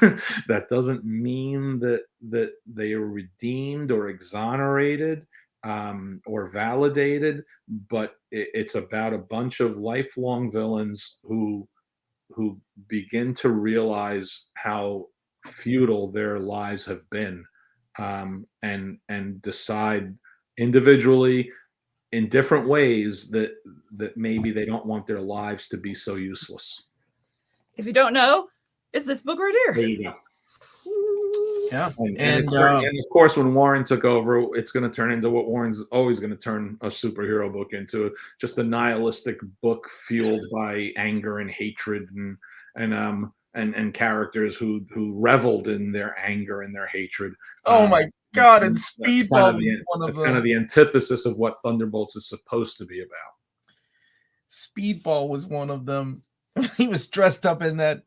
That doesn't mean that they are redeemed or exonerated or validated, but it's about a bunch of lifelong villains who begin to realize how futile their lives have been, and decide individually in different ways that maybe they don't want their lives to be so useless. If you don't know, it's this book right here. There you go. Yeah. And of course, when Warren took over, it's going to turn into what Warren's always going to turn a superhero book into, just a nihilistic book fueled by anger and hatred and characters who reveled in their anger and their hatred. Oh my God! And Speedball was one of them. That's kind of the antithesis of what Thunderbolts is supposed to be about. Speedball was one of them. He was dressed up in that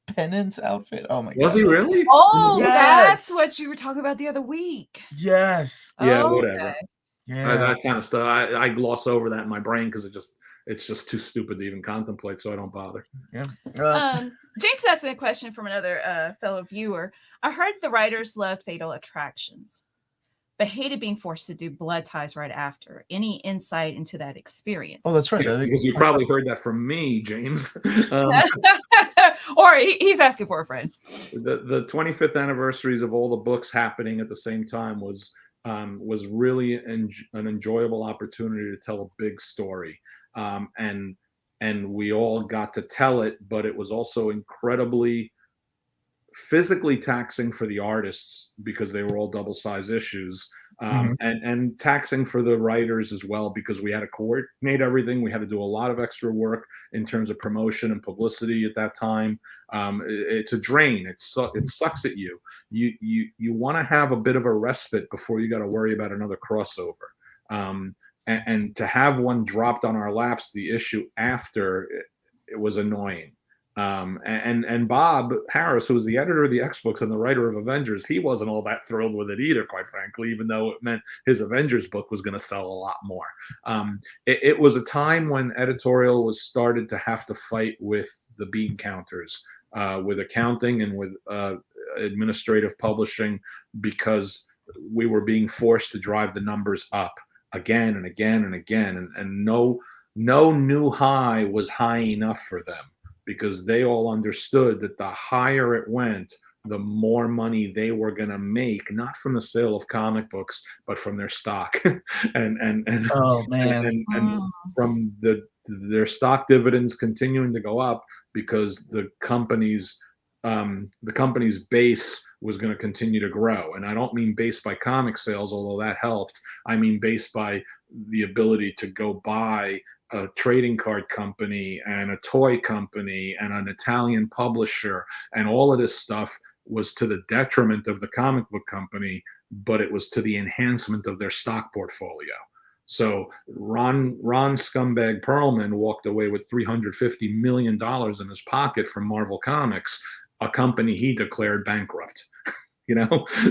penance outfit. Oh my God! Was he really? Oh, yes. That's what you were talking about the other week. Yes. Yeah, Okay. whatever. Yeah. That kind of stuff. I gloss over that in my brain because it's just too stupid to even contemplate, so I don't bother. Yeah. James asked a question from another fellow viewer. I heard the writers loved Fatal Attractions, but hated being forced to do Blood Ties right after. Any insight into that experience? Oh, that's right. Yeah, because you probably heard that from me, James. Or he's asking for a friend. The 25th anniversaries of all the books happening at the same time was really an enjoyable opportunity to tell a big story. And we all got to tell it, but it was also incredibly physically taxing for the artists because they were all double-size issues, and taxing for the writers as well because we had to coordinate everything. We had to do a lot of extra work in terms of promotion and publicity at that time. It's a drain. It sucks at you. You want to have a bit of a respite before you got to worry about another crossover. And to have one dropped on our laps, the issue after, it was annoying. And Bob Harris, who was the editor of the X-Books and the writer of Avengers, he wasn't all that thrilled with it either, quite frankly, even though it meant his Avengers book was going to sell a lot more. It was a time when editorial was started to have to fight with the bean counters, with accounting and with administrative publishing, because we were being forced to drive the numbers up again and again and again, and no new high was high enough for them, because they all understood that the higher it went, the more money they were going to make, not from the sale of comic books, but from their stock, and oh man, and from their stock dividends continuing to go up, because the company's base was going to continue to grow. And I don't mean based by comic sales, although that helped. I mean based by the ability to go buy a trading card company and a toy company and an Italian publisher, and all of this stuff was to the detriment of the comic book company, but it was to the enhancement of their stock portfolio. So Ron Scumbag Perlman walked away with $350 million in his pocket from Marvel Comics, a company he declared bankrupt.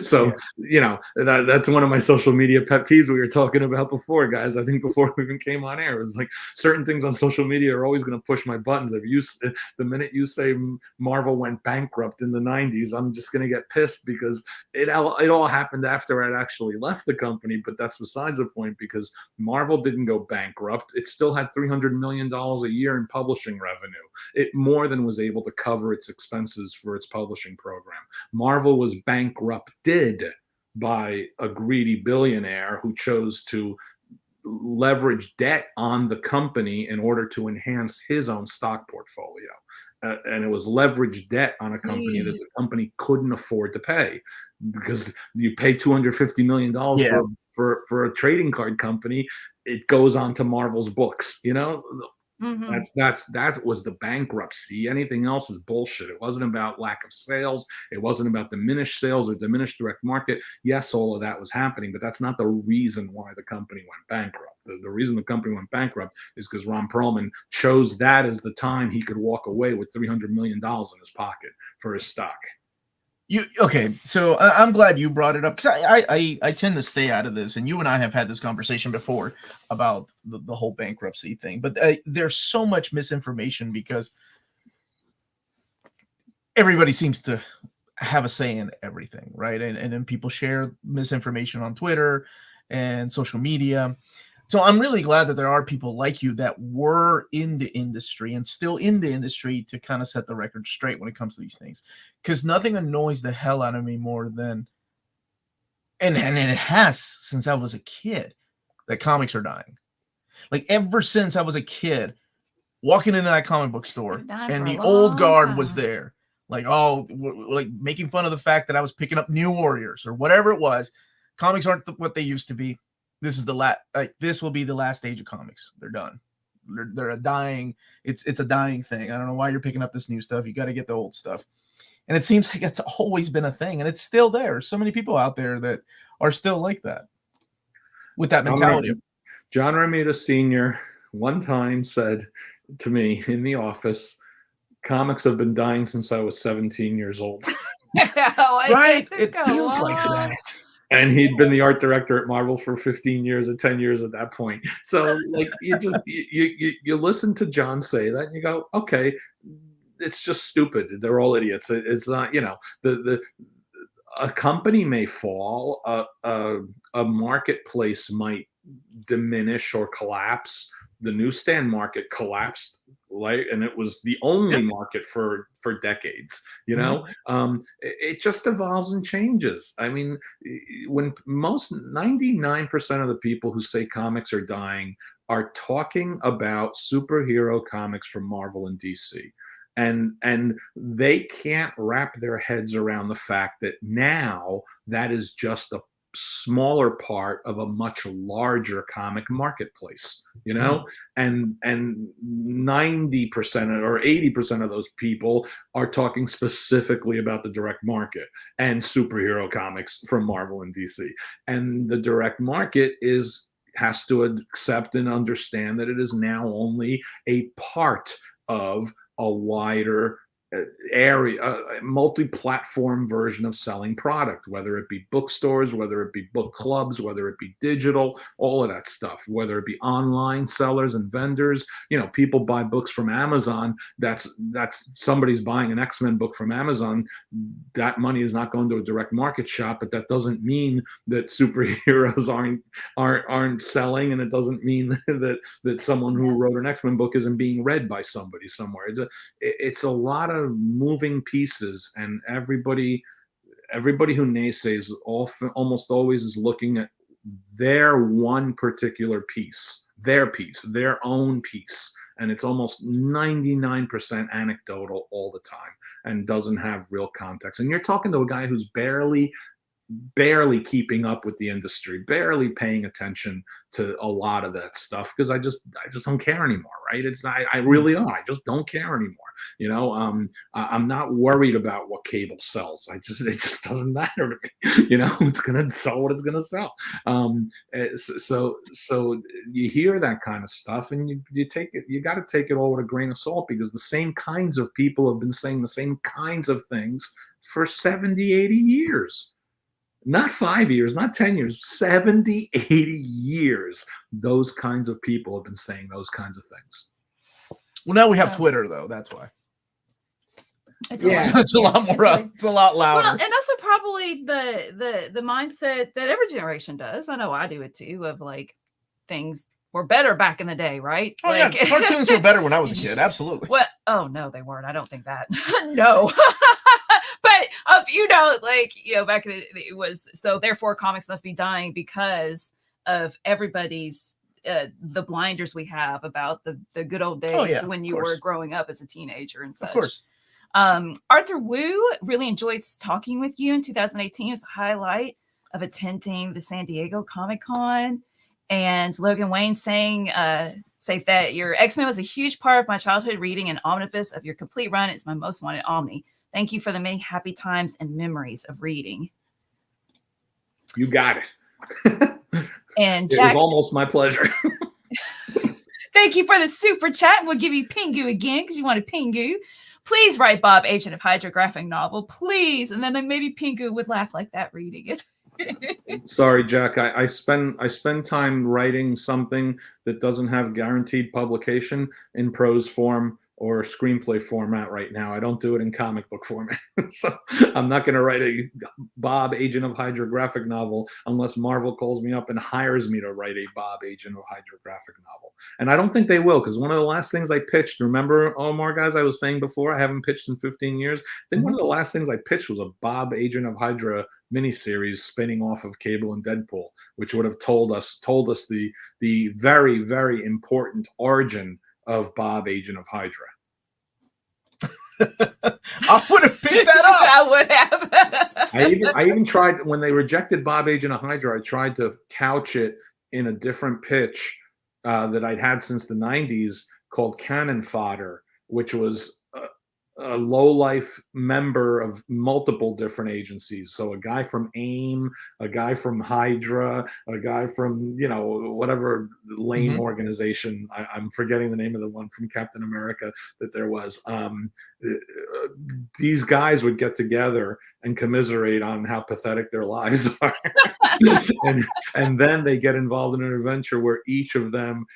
So that's one of my social media pet peeves we were talking about before, guys. I think before we even came on air, it was like certain things on social media are always going to push my buttons. The minute you say Marvel went bankrupt in the 90s, I'm just going to get pissed, because it all happened after I'd actually left the company. But that's besides the point, because Marvel didn't go bankrupt. It still had $300 million a year in publishing revenue. It more than was able to cover its expenses for its publishing program. Marvel was bankrupted by a greedy billionaire who chose to leverage debt on the company in order to enhance his own stock portfolio. And it was leveraged debt on a company that the company couldn't afford to pay, because you pay $250 million for a trading card company. It goes on to Marvel's books, That was the bankruptcy. Anything else is bullshit. It wasn't about lack of sales. It wasn't about diminished sales or diminished direct market. Yes, all of that was happening, but that's not the reason why the company went bankrupt. The reason the company went bankrupt is because Ron Perlman chose that as the time he could walk away with $300 million in his pocket for his stock. Okay, so I'm glad you brought it up, because I tend to stay out of this, and you and I have had this conversation before about the whole bankruptcy thing. But there's so much misinformation, because everybody seems to have a say in everything, right? And then people share misinformation on Twitter and social media. So I'm really glad that there are people like you that were in the industry and still in the industry to kind of set the record straight when it comes to these things. Because nothing annoys the hell out of me more than, and it has since I was a kid, that comics are dying. Like ever since I was a kid, walking into that comic book store and the old guard was there, like making fun of the fact that I was picking up New Warriors or whatever it was. Comics aren't what they used to be. This is this will be the last stage of comics. They're done. They're a dying. It's a dying thing. I don't know why you're picking up this new stuff. You got to get the old stuff. And it seems like it's always been a thing, and it's still there. There's so many people out there that are still like that, with that mentality. John Romita Sr. one time said to me in the office, "Comics have been dying since I was 17 years old." Right? It feels like that. And he'd been the art director at Marvel for 15 years or 10 years at that point. So like you listen to John say that and you go, okay, it's just stupid. They're all idiots. It's not, a company may fall, a marketplace might diminish or collapse. The newsstand market collapsed, and it was the only market for decades. It just evolves and changes. I mean, when 99% of the people who say comics are dying are talking about superhero comics from Marvel and DC. And they can't wrap their heads around the fact that now that is just a smaller part of a much larger comic marketplace, and 90% or 80% of those people are talking specifically about the direct market and superhero comics from Marvel and DC. And the direct market has to accept and understand that it is now only a part of a wider area, a multi-platform version of selling product, whether it be bookstores, whether it be book clubs, whether it be digital, all of that stuff, whether it be online sellers and vendors. People buy books from Amazon. That's somebody's buying an X-Men book from Amazon. That money is not going to a direct market shop, but that doesn't mean that superheroes aren't selling, and it doesn't mean that someone who wrote an X-Men book isn't being read by somebody somewhere. It's a lot of moving pieces, and everybody who naysays almost always is looking at their one particular piece, their own piece. And it's almost 99% anecdotal all the time and doesn't have real context. And you're talking to a guy who's barely keeping up with the industry, barely paying attention to a lot of that stuff, because I just don't care anymore, right? I really don't. I just don't care anymore. You know, I'm not worried about what cable sells. it just doesn't matter to me. You know, it's gonna sell what it's gonna sell. So you hear that kind of stuff, and you take it. You got to take it all with a grain of salt, because the same kinds of people have been saying the same kinds of things for 70, 80 years. Not 5 years, not 10 years, 70, 80 years. Those kinds of people have been saying those kinds of things. Well, now we have Twitter, though. That's why. It's It's a lot more. It's a lot louder. Well, and that's probably the mindset that every generation does. I know I do it too. Of like, things were better back in the day, right? Oh like, yeah, cartoons were better when I was a kid. Absolutely. Well, oh no, they weren't. I don't think that. No. But back in it was, so therefore comics must be dying because of everybody's the blinders we have about the good old days when you were growing up as a teenager and such. Of course. Arthur Wu really enjoyed talking with you in 2018. It was a highlight of attending the San Diego Comic-Con. And Logan Wayne say that your X-Men was a huge part of my childhood reading, and omnibus of your complete run is my most wanted Omni. Thank you for the many happy times and memories of reading. You got it. And it was almost my pleasure. Thank you for the super chat. We'll give you Pingu again because you wanted Pingu. Please write Bob, Agent of Hydra graphic novel, please. And then maybe Pingu would laugh like that reading it. Sorry, Jack. I spend time writing something that doesn't have guaranteed publication in prose form or screenplay format right now. I don't do it in comic book format. So I'm not going to write a Bob, Agent of Hydra graphic novel unless Marvel calls me up and hires me to write a Bob, Agent of Hydra graphic novel. And I don't think they will, because one of the last things I pitched, remember, Omar, guys, I was saying before, I haven't pitched in 15 years. I think one of the last things I pitched was a Bob, Agent of Hydra miniseries spinning off of Cable and Deadpool, which would have told us the very, very important origin of Bob, Agent of Hydra. I would have picked that up. I would have. I even tried, when they rejected Bob, Agent of Hydra, I tried to couch it in a different pitch that I'd had since the 90s called Cannon Fodder, which was a low-life member of multiple different agencies. So a guy from AIM, a guy from Hydra, a guy from, whatever lame organization. I'm forgetting the name of the one from Captain America that there was. These guys would get together and commiserate on how pathetic their lives are. and then they get involved in an adventure where each of them,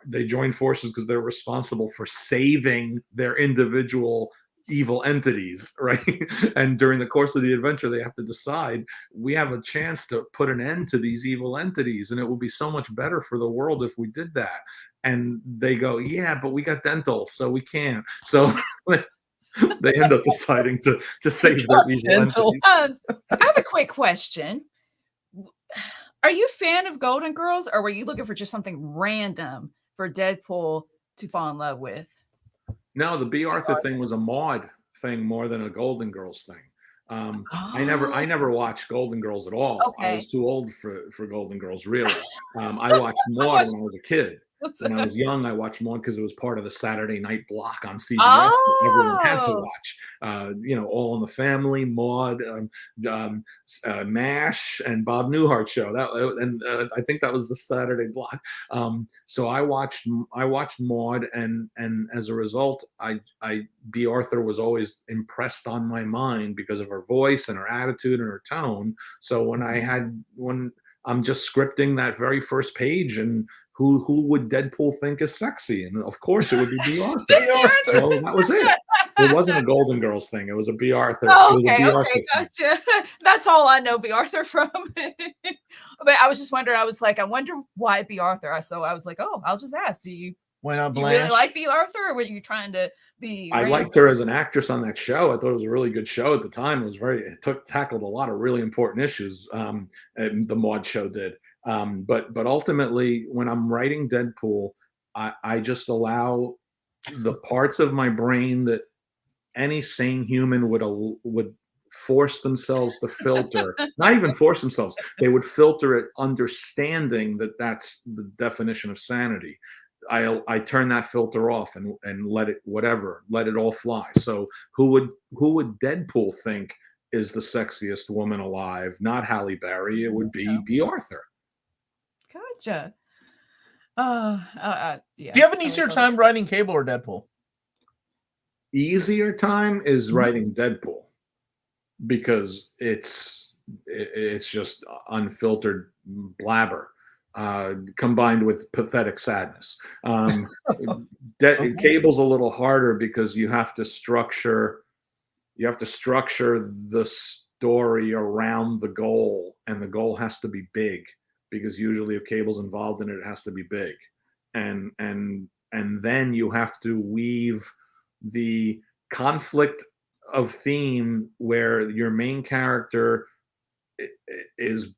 they join forces because they're responsible for saving their individual evil entities, right? And during the course of the adventure, they have to decide, we have a chance to put an end to these evil entities, and it will be so much better for the world if we did that. And they go, yeah, but we got dental, so we can't. So they end up deciding to save their evil entities. I have a quick question. Are you a fan of Golden Girls, or were you looking for just something random for Deadpool to fall in love with? No, the B. Arthur thing was a Maude thing more than a Golden Girls thing. I never watched Golden Girls at all. Okay. I was too old for Golden Girls, really. I watched Maude when I was a kid. When I was young, I watched Maude because it was part of the Saturday night block on CBS that everyone had to watch. All in the Family, Maude, MASH, and Bob Newhart show. I think that was the Saturday block. So I watched Maude, and as a result, B. Arthur was always impressed on my mind because of her voice and her attitude and her tone. So when I'm just scripting that very first page, and who would Deadpool think is sexy? And of course, it would be B. Arthur. So that was it. It wasn't a Golden Girls thing. It was a B. Arthur. Oh, okay, gotcha. That's all I know B. Arthur from. But I was just wondering. I was like, I wonder why B. Arthur. So I was like, oh, I'll just ask. Do you really like B. Arthur, or were you trying to be? I liked her as an actress on that show. I thought it was a really good show at the time. It tackled a lot of really important issues. And the Maude show did. But ultimately, when I'm writing Deadpool, I just allow the parts of my brain that any sane human would force themselves to filter. Not even force themselves; they would filter it, understanding that that's the definition of sanity. I turn that filter off and let it all fly. So who would Deadpool think is the sexiest woman alive? Not Halle Berry. It would be B. Arthur. Gotcha. Yeah. Do you have an easier time writing Cable or Deadpool? Easier time is writing Deadpool because it's just unfiltered blabber combined with pathetic sadness. Cable's a little harder because you have to structure the story around the goal, and the goal has to be big, because usually if Cable's involved in it, it has to be big, and then you have to weave the conflict of theme where your main character is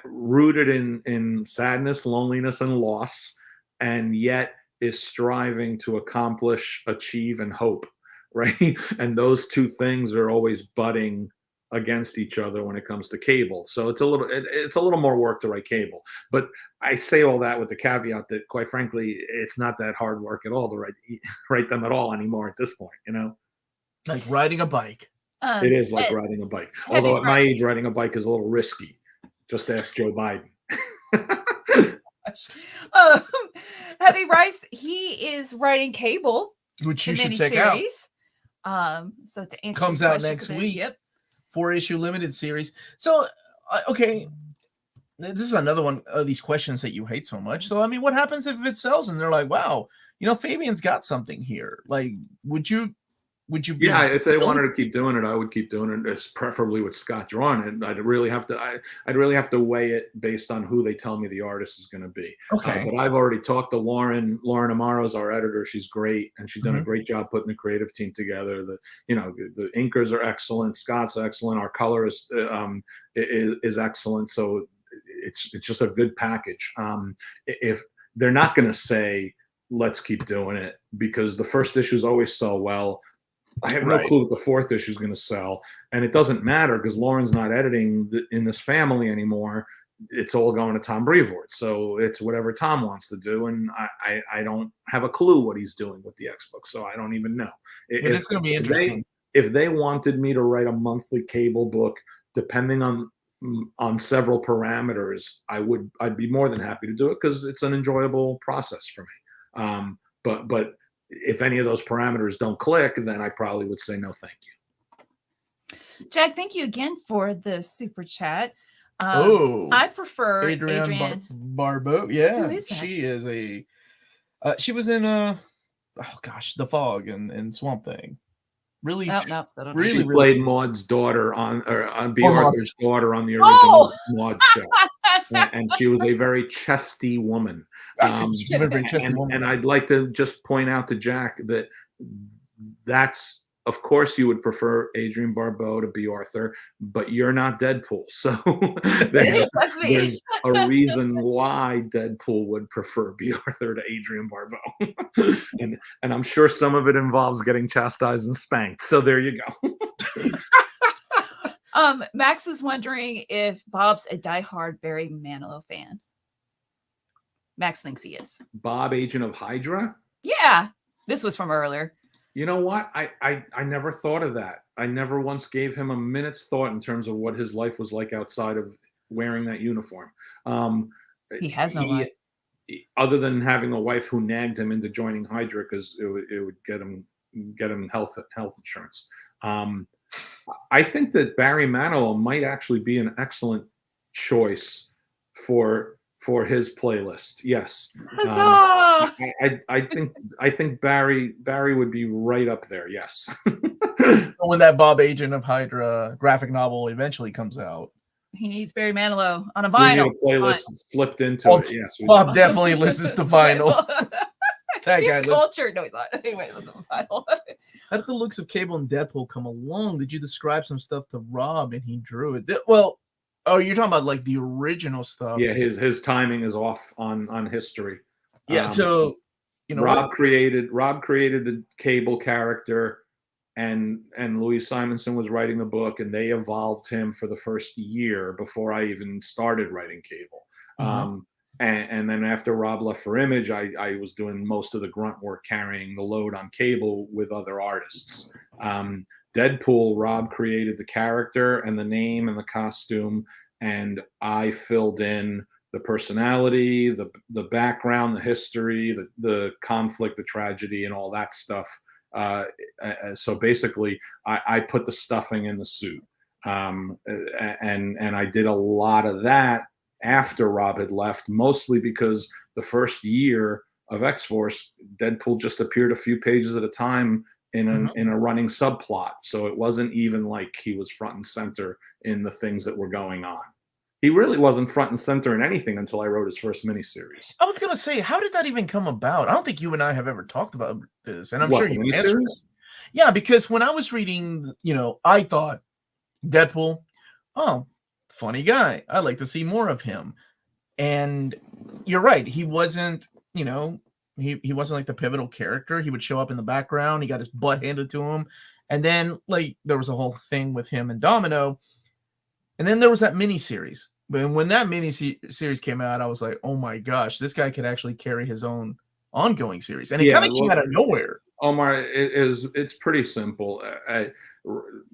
rooted in sadness, loneliness, and loss, and yet is striving to accomplish, achieve, and hope, right? And those two things are always butting against each other when it comes to Cable. So it's a little more work to write Cable. But I say all that with the caveat that, quite frankly, it's not that hard work at all to write them at all anymore at this point, you know? Like riding a bike. It is like riding a bike. Although at my age, riding a bike is a little risky. Just ask Joe Biden. Heavy Rice, he is writing Cable, which you should check out. So to answer comes out next week. Yep. 4-issue limited series. So, okay, this is another one of these questions that you hate so much. So, I mean, what happens if it sells and they're like, wow, Fabian's got something here? Like, would you be? Yeah, if they wanted to keep doing it, I would keep doing it. It's preferably with Scott drawing it. I'd really have to weigh it based on who they tell me the artist is going to be. Okay. But I've already talked to Lauren. Lauren Amaro's our editor. She's great, and she's done a great job putting the creative team together. The inkers are excellent. Scott's excellent. Our colorist is excellent. So it's just a good package. If they're not going to say, let's keep doing it, because the first issues always sell well. I have no clue what the fourth issue is going to sell, and it doesn't matter because Lauren's not editing in this family anymore. It's all going to Tom Brevoort, so it's whatever Tom wants to do, and I don't have a clue what he's doing with the X book, so I don't even know. It's going to be interesting. If they wanted me to write a monthly Cable book, depending on several parameters, I'd be more than happy to do it because it's an enjoyable process for me. But if any of those parameters don't click, then I probably would say no, thank you. Jack, thank you again for the super chat. I prefer Adrienne Barbeau. Yeah, who is that? She is she was in The Fog and Swamp Thing. Really, She played Maud's daughter on B. Arthur's daughter on the original Maud show, and she was a very chesty woman. And I'd like to just point out to Jack that's, of course, you would prefer Adrienne Barbeau to B. Arthur, but you're not Deadpool, so there's a reason why Deadpool would prefer B. Arthur to Adrienne Barbeau, and I'm sure some of it involves getting chastised and spanked. So there you go. Max is wondering if Bob's a diehard Barry Manilow fan. Max thinks he is. Bob, Agent of Hydra? Yeah, this was from earlier. You know what? I never thought of that. I never once gave him a minute's thought in terms of what his life was like outside of wearing that uniform. He has no life. Other than having a wife who nagged him into joining Hydra because it would get him health insurance. I think that Barry Manilow might actually be an excellent choice for his playlist. Yes. I think Barry would be right up there. Yes. When that Bob Agent of Hydra graphic novel eventually comes out, he needs Barry Manilow on a vinyl. A playlist slipped into it. Yes. Bob definitely listens to vinyl. He's cultured. No, he's not. Anyway, listen to vinyl. How did the looks of Cable and Deadpool come along? Did you describe some stuff to Rob and he drew it? Well, Oh, you're talking about like the original stuff. Yeah, his timing is off on history. Yeah. So you know Rob created the Cable character, and Louise Simonson was writing the book, and they evolved him for the first year before I even started writing Cable. And then after Rob left for Image, I was doing most of the grunt work, carrying the load on Cable with other artists. Deadpool, Rob created the character and the name and the costume, and I filled in the personality, the background, the history, the conflict, the tragedy, and all that stuff. So basically, I put the stuffing in the suit, and I did a lot of that after Rob had left, mostly because the first year of X-Force, Deadpool just appeared a few pages at a time in a running subplot. So it wasn't even like he was front and center in the things that were going on. He really wasn't front and center in anything until I wrote his first miniseries. I was gonna say, how did that even come about? I don't think you and I have ever talked about this, and I'm sure you can answer this. Yeah, because when I was reading, I thought Deadpool, oh, funny guy. I'd like to see more of him. And you're right, he wasn't, he wasn't like the pivotal character. He would show up in the background. He got his butt handed to him, and then like there was a whole thing with him and Domino, and then there was that miniseries. But when that mini-series came out, I was like, oh my gosh, this guy could actually carry his own ongoing series. And it kind of came out of nowhere. Omar, it's pretty simple.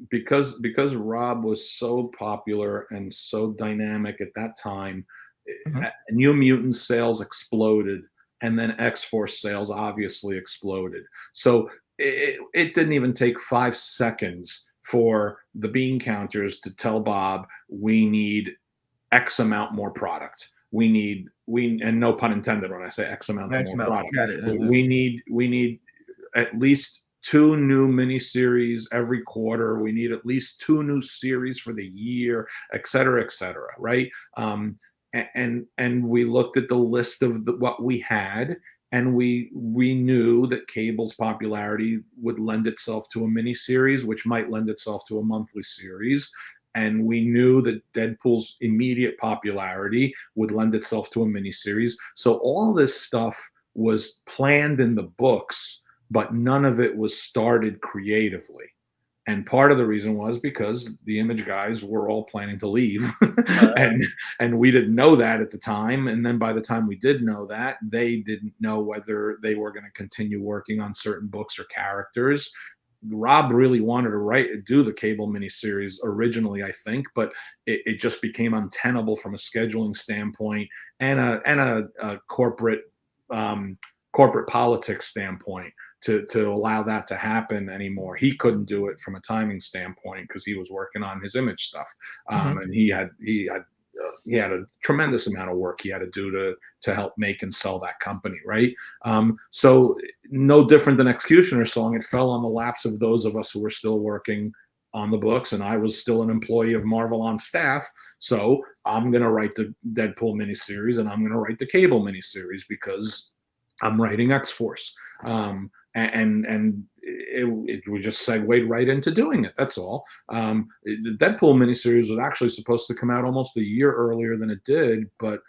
Because Rob was so popular and so dynamic at that time, New Mutants sales exploded, and then X-Force sales obviously exploded. So it didn't even take 5 seconds for the bean counters to tell Bob, we need X amount more product. We and no pun intended when I say X amount more product. We need at least 2 new miniseries every quarter. We need at least 2 new series for the year, et cetera, right? And we looked at the list of what we had, and we knew that Cable's popularity would lend itself to a miniseries, which might lend itself to a monthly series. And we knew that Deadpool's immediate popularity would lend itself to a miniseries. So all this stuff was planned in the books, but none of it was started creatively. And part of the reason was because the Image guys were all planning to leave. and we didn't know that at the time. And then by the time we did know that, they didn't know whether they were going to continue working on certain books or characters. Rob really wanted to do the Cable miniseries originally, I think, but it just became untenable from a scheduling standpoint and a corporate politics standpoint to allow that to happen anymore. He couldn't do it from a timing standpoint because he was working on his Image stuff, and he had a tremendous amount of work he had to do to help make and sell that company, right? So no different than Executioner Song, it fell on the laps of those of us who were still working on the books, and I was still an employee of Marvel on staff. So I'm going to write the Deadpool miniseries, and I'm going to write the Cable miniseries because I'm writing X-Force. And we just segued right into doing it. That's all. The Deadpool miniseries was actually supposed to come out almost a year earlier than it did, but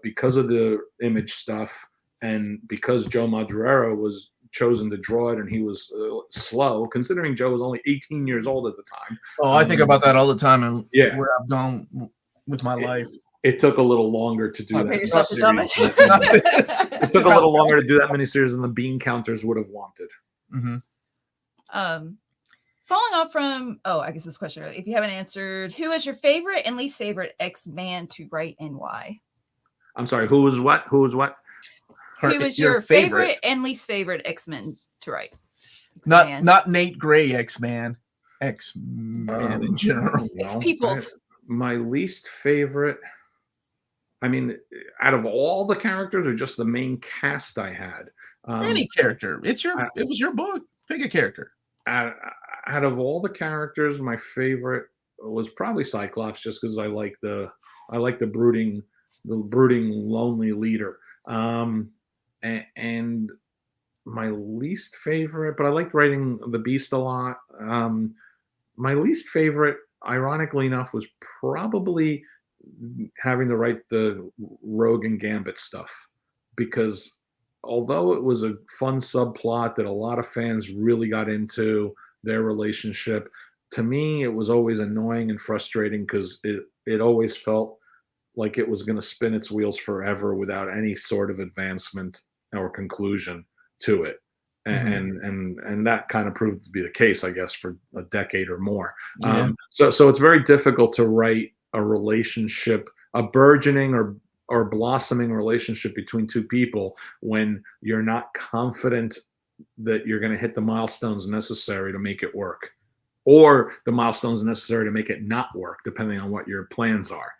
because of the Image stuff and because Joe Madureira was chosen to draw it and he was slow, considering Joe was only 18 years old at the time. Oh, I think about that all the time, and where I've gone with my life. It took a little longer to do that. It took a little longer to do that miniseries than the bean counters would have wanted. Following off from, I guess this question, if you haven't answered, who is your favorite and least favorite X-Man to write and why? I'm sorry, who was what? Who is your favorite and least favorite X-Men to write? X-Man. Not Nate Gray X-Man. X-Man in general. X-Peoples. My least favorite, I mean, out of all the characters or just the main cast I had? Any character. It was your book. Pick a character. Out of all the characters, my favorite was probably Cyclops, just because I like the brooding, lonely leader. And my least favorite, but I liked writing the Beast a lot. My least favorite, ironically enough, was probably having to write the Rogue and Gambit stuff, because although it was a fun subplot that a lot of fans really got into their relationship, to me it was always annoying and frustrating because it always felt like it was going to spin its wheels forever without any sort of advancement or conclusion to it. And that kind of proved to be the case, I guess, for a decade or more. Yeah. So it's very difficult to write a relationship, a burgeoning or blossoming relationship between two people when you're not confident that you're going to hit the milestones necessary to make it work, or the milestones necessary to make it not work, depending on what your plans are.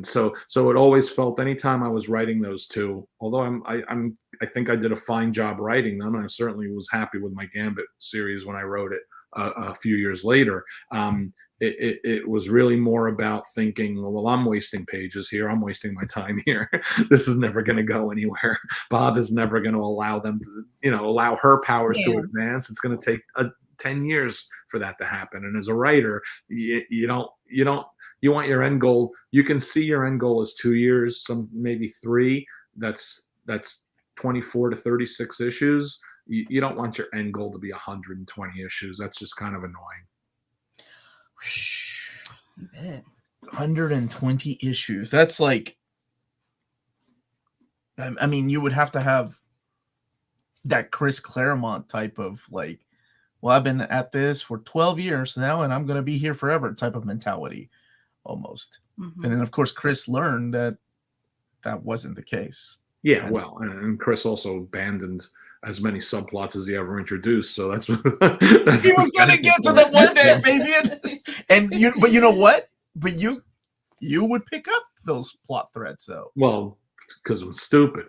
So it always felt, anytime I was writing those two, although I think I did a fine job writing them, and I certainly was happy with my Gambit series when I wrote it a few years later. It was really more about thinking, well, I'm wasting pages here. I'm wasting my time here. This is never going to go anywhere. Bob is never going to allow them to, allow her powers to advance. It's going to take 10 years for that to happen. And as a writer, you want your end goal. You can see your end goal is 2 years, some maybe 3. That's 24 to 36 issues. You don't want your end goal to be 120 issues. That's just kind of annoying. 120 issues. That's like, I mean, you would have to have that Chris Claremont type of like, well, I've been at this for 12 years now, and I'm going to be here forever type of mentality. Almost. And then of course Chris learned that wasn't the case. Well, and Chris also abandoned as many subplots as he ever introduced, so that's he was gonna get to the one day, Fabian. And but you know what, but you would pick up those plot threads though. Well, because I'm stupid.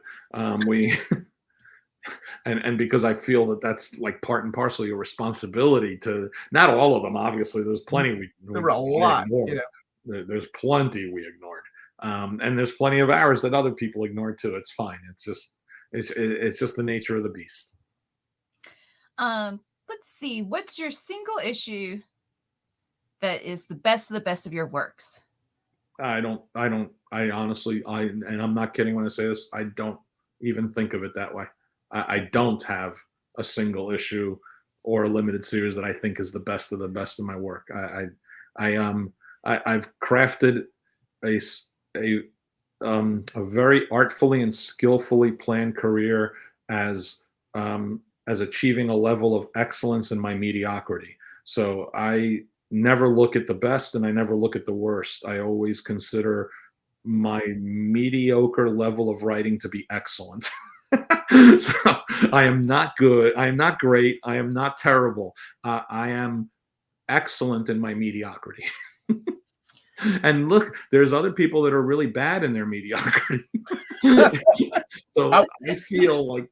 And because I feel that that's like part and parcel of your responsibility to, not all of them, obviously there's plenty there were a lot. There's plenty we ignored, and there's plenty of hours that other people ignored too. It's fine. It's just the nature of the beast. Let's see. What's your single issue that is the best of your works? I honestly, and I'm not kidding when I say this, I don't even think of it that way. I don't have a single issue or a limited series that I think is the best of my work. I've crafted a very artfully and skillfully planned career as achieving a level of excellence in my mediocrity. So I never look at the best and I never look at the worst. I always consider my mediocre level of writing to be excellent. So I am not good. I am not great. I am not terrible. I am excellent in my mediocrity. And look, there's other people that are really bad in their mediocrity. So I feel like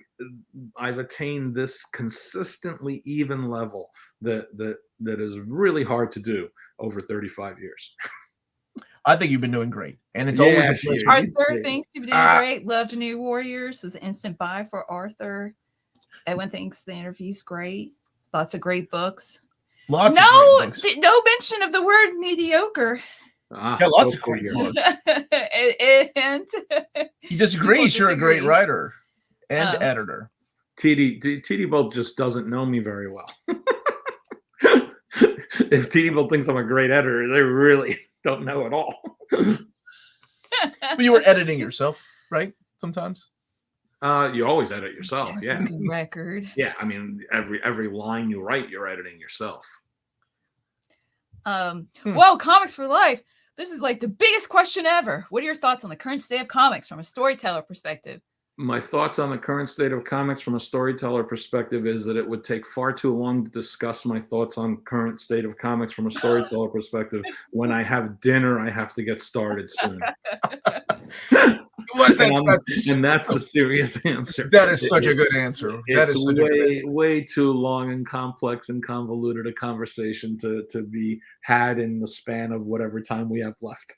I've attained this consistently even level that is really hard to do over 35 years. I think you've been doing great, and it's always a pleasure. Arthur thinks you've been doing great. Loved New Warriors. Was an instant buy for Arthur. Edwin thinks the interview's great. Lots of great books. No mention of the word mediocre. Lots of great books. And he disagrees. You're a great writer and editor. TD Bolt just doesn't know me very well. If TD Bolt thinks I'm a great editor, they really don't know at all. But you were editing yourself, right? Sometimes. You always edit yourself, yeah. Record. Yeah, I mean, every line you write, you're editing yourself. Whoa, Comics for Life. This is like the biggest question ever. What are your thoughts on the current state of comics from a storyteller perspective? My thoughts on the current state of comics from a storyteller perspective is that it would take far too long to discuss my thoughts on current state of comics from a storyteller perspective. When I have dinner, I have to get started soon. And that's the serious answer. That is such a good answer. It's way too long and complex and convoluted a conversation to be had in the span of whatever time we have left.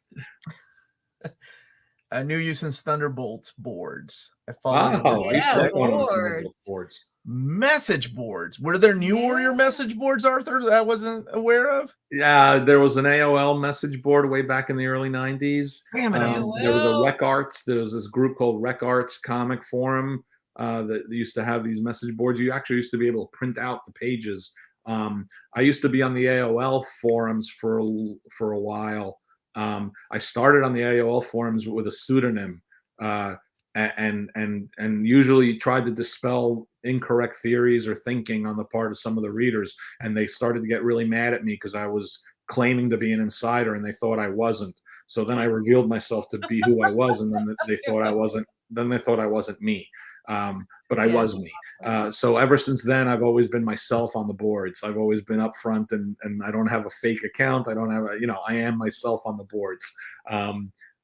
I knew you since Thunderbolts boards. I follow. Boards. Message boards. Were there New Warrior message boards, Arthur, that I wasn't aware of? Yeah, there was an AOL message board way back in the early 90s. Damn it, There was a Rec Arts. There was this group called Rec Arts Comic Forum that used to have these message boards. You actually used to be able to print out the pages. I used to be on the AOL forums for a while. I started on the AOL forums with a pseudonym, and usually tried to dispel incorrect theories or thinking on the part of some of the readers, and they started to get really mad at me because I was claiming to be an insider and they thought I wasn't. So then I revealed myself to be who I was, and then they thought I wasn't. Then they thought I wasn't me, but I was me. So ever since then, I've always been myself on the boards. I've always been upfront, and I don't have a fake account. I don't have I am myself on the boards.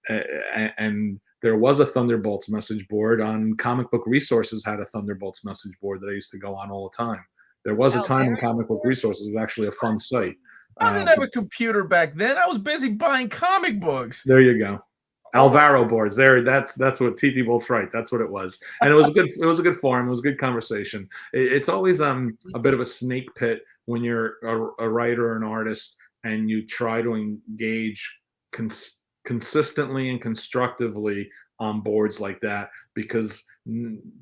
And there was a Thunderbolts message board on Comic Book Resources, had a Thunderbolts message board that I used to go on all the time. There was a time in Comic Book Resources, it was actually a fun site. I didn't have a computer back then. I was busy buying comic books. There you go. Alvaro boards. There, that's what TT Bolt's right. That's what it was, and it was a good forum. It was a good conversation. It's always a bit of a snake pit when you're a writer or an artist and you try to engage consistently and constructively on boards like that, because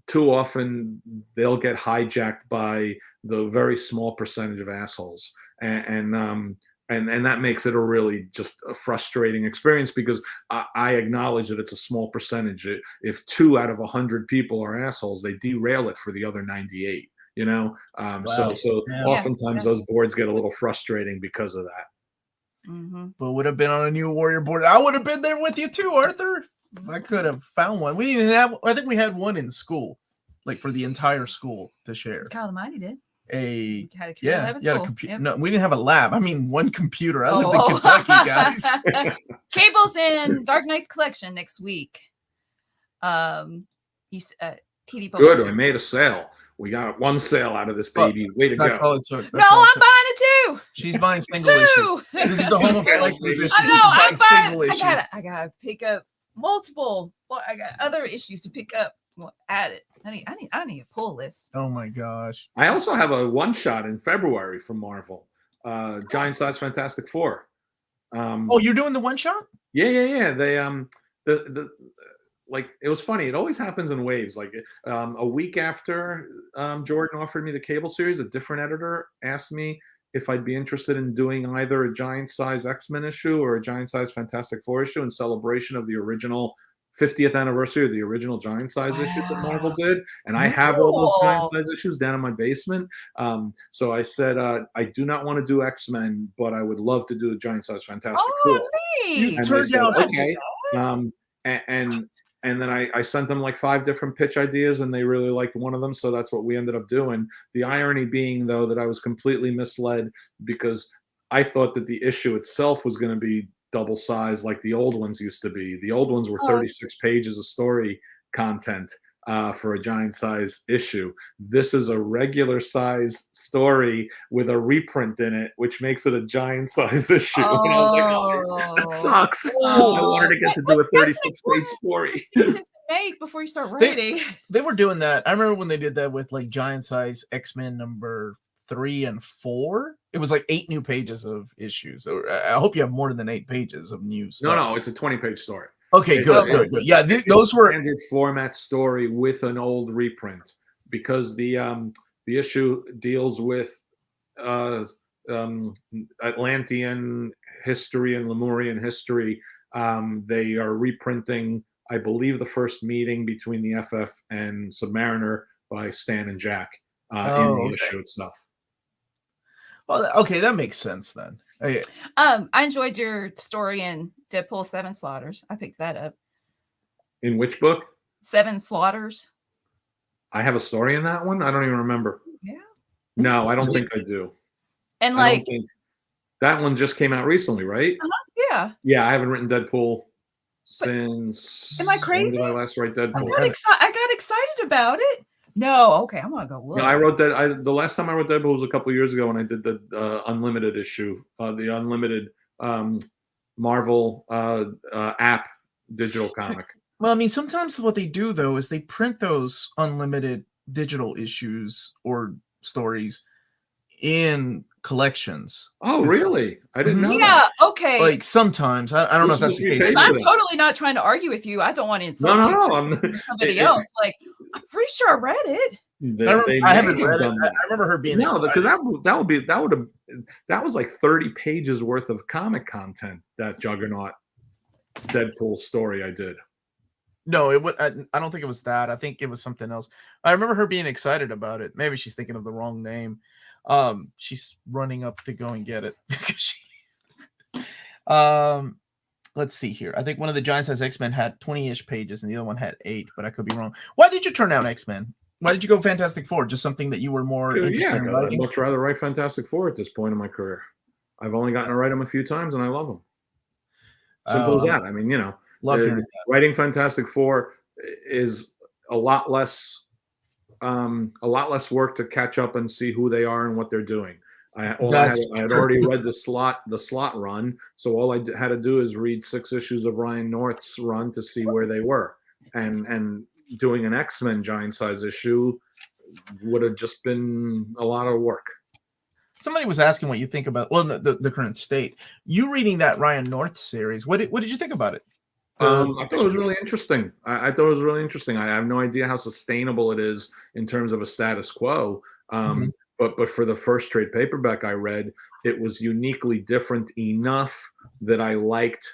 too often they'll get hijacked by the very small percentage of assholes, and that makes it a really just a frustrating experience, because I acknowledge that it's a small percentage. If 2 out of 100 people are assholes, they derail it for the other 98. So oftentimes those boards get a little frustrating because of that. Mm-hmm. But would have been on a New Warrior board. I would have been there with you too, Arthur. If I could have found one. We didn't have. I think we had one in school, like for the entire school to share. Kyle the Mighty did. A computer. Yep. No, we didn't have a lab. I mean, one computer. I lived in Kentucky, guys. Cables in Dark Knight's collection next week. TD Good. We made a sale. We got one sale out of this baby. Way to go. No, I'm buying it too. She's buying single issues. This is the home of collected issues. I'm buying single issues. I gotta pick up multiple. Well, I got other issues to pick up. Well, add it. I need a pull list. Oh my gosh. I also have a one shot in February from Marvel. Giant Size Fantastic Four. You're doing the one shot? Yeah. They like, it was funny. It always happens in waves. Like a week after Jordan offered me the Cable series, a different editor asked me if I'd be interested in doing either a Giant Size X-Men issue or a Giant Size Fantastic Four issue in celebration of the original 50th anniversary of the original Giant Size issues that Marvel did. And I have all those Giant Size issues down in my basement. So I said, I do not want to do X-Men, but I would love to do a Giant Size Fantastic Four. You turned out okay. And then I sent them like 5 different pitch ideas, and they really liked one of them. So that's what we ended up doing. The irony being, though, that I was completely misled, because I thought that the issue itself was going to be double size like the old ones used to be. The old ones were 36 pages of story content for a giant size issue. This is a regular size story with a reprint in it, which makes it a giant size issue. And I was like, oh, that sucks. I wanted to get to do a 36-page story. Make before you start writing. They were doing that. I remember when they did that with like giant size X-Men number 3 and 4. It was like 8 new pages of issues. So I hope you have more than 8 pages of new stuff. No, it's a 20-page story. Okay, good. Yeah, those were standard format story with an old reprint, because the issue deals with Atlantean history and Lemurian history. They are reprinting, I believe, the first meeting between the FF and Submariner by Stan and Jack in the issue itself. Well, okay, that makes sense then. I enjoyed your story in Deadpool 7 Slaughters. I picked that up. In which book? 7 Slaughters. I have a story in that one? I don't even remember. Yeah. No, I don't think I do. And like that one just came out recently, right? Yeah. Yeah, I haven't written Deadpool since. Am I crazy? When did I last write Deadpool? I got excited about it. No, okay, I'm gonna go look. No, I wrote that. The last time I wrote Deadpool was a couple years ago when I did the Unlimited issue, the Unlimited Marvel app digital comic. Well, I mean, sometimes what they do though is they print those Unlimited digital issues or stories in collections. Oh, really? I didn't know Yeah, that. okay. Like sometimes, I don't know if This that's is the a few case. pages I'm of that. totally not trying to argue with you. I don't want to insult No, you no, I'm or somebody else. Like, I'm pretty sure I read it. I haven't read it. I remember her being no, because excited. that was like 30 pages worth of comic content. That Juggernaut Deadpool story I did. No, it would. I don't think it was that. I think it was something else. I remember her being excited about it. Maybe she's thinking of the wrong name. She's running up to go and get it. Let's see here. I think one of the Giant Size X-Men had 20-ish pages, and the other one had 8. But I could be wrong. Why did you turn down X-Men? Why did you go Fantastic Four? Just something that you were more interested in I'd writing? much rather write Fantastic Four at this point in my career. I've only gotten to write them a few times, and I love them. Simple as that. I mean, Love hearing that. writing Fantastic Four is a lot less work to catch up and see who they are and what they're doing. I had already read the slot run, so all I had to do is read 6 issues of Ryan North's run to see where they were, and doing an X-Men Giant Size issue would have just been a lot of work. Somebody was asking what you think about the current state. You reading that Ryan North series? What did you think about it? I thought it was really interesting. I thought it was really interesting. I have no idea how sustainable it is in terms of a status quo. But for the first trade paperback I read, it was uniquely different enough that I liked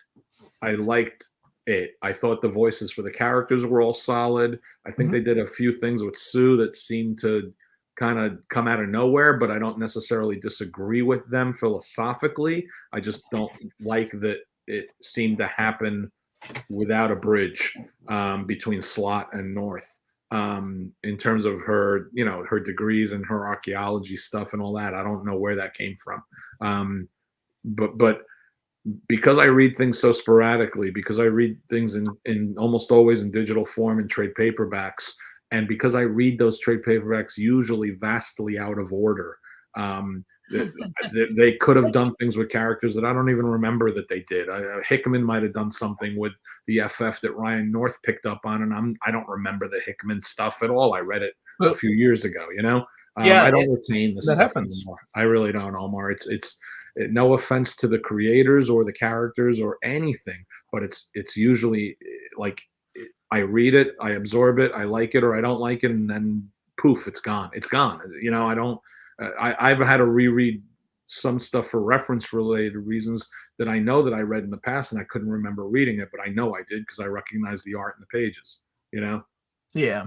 it. I thought the voices for the characters were all solid. I think they did a few things with Sue that seemed to kind of come out of nowhere, but I don't necessarily disagree with them philosophically. I just don't like that it seemed to happen without a bridge between Slott and North. In terms of her, her degrees and her archaeology stuff and all that, I don't know where that came from. But because I read things so sporadically, because I read things in almost always in digital form in trade paperbacks, and because I read those trade paperbacks usually vastly out of order, they could have done things with characters that I don't even remember that they did. Hickman might have done something with the FF that Ryan North picked up on, and I don't remember the Hickman stuff at all. I read it a few years ago, Yeah, I don't retain this that stuff happens. anymore. I really don't, Omar. It's no offense to the creators or the characters or anything, but it's usually like I read it, I absorb it, I like it or I don't like it, and then poof, it's gone. It's gone. I don't. I've had to reread some stuff for reference-related reasons that I know that I read in the past, and I couldn't remember reading it, but I know I did because I recognized the art in the pages. Yeah.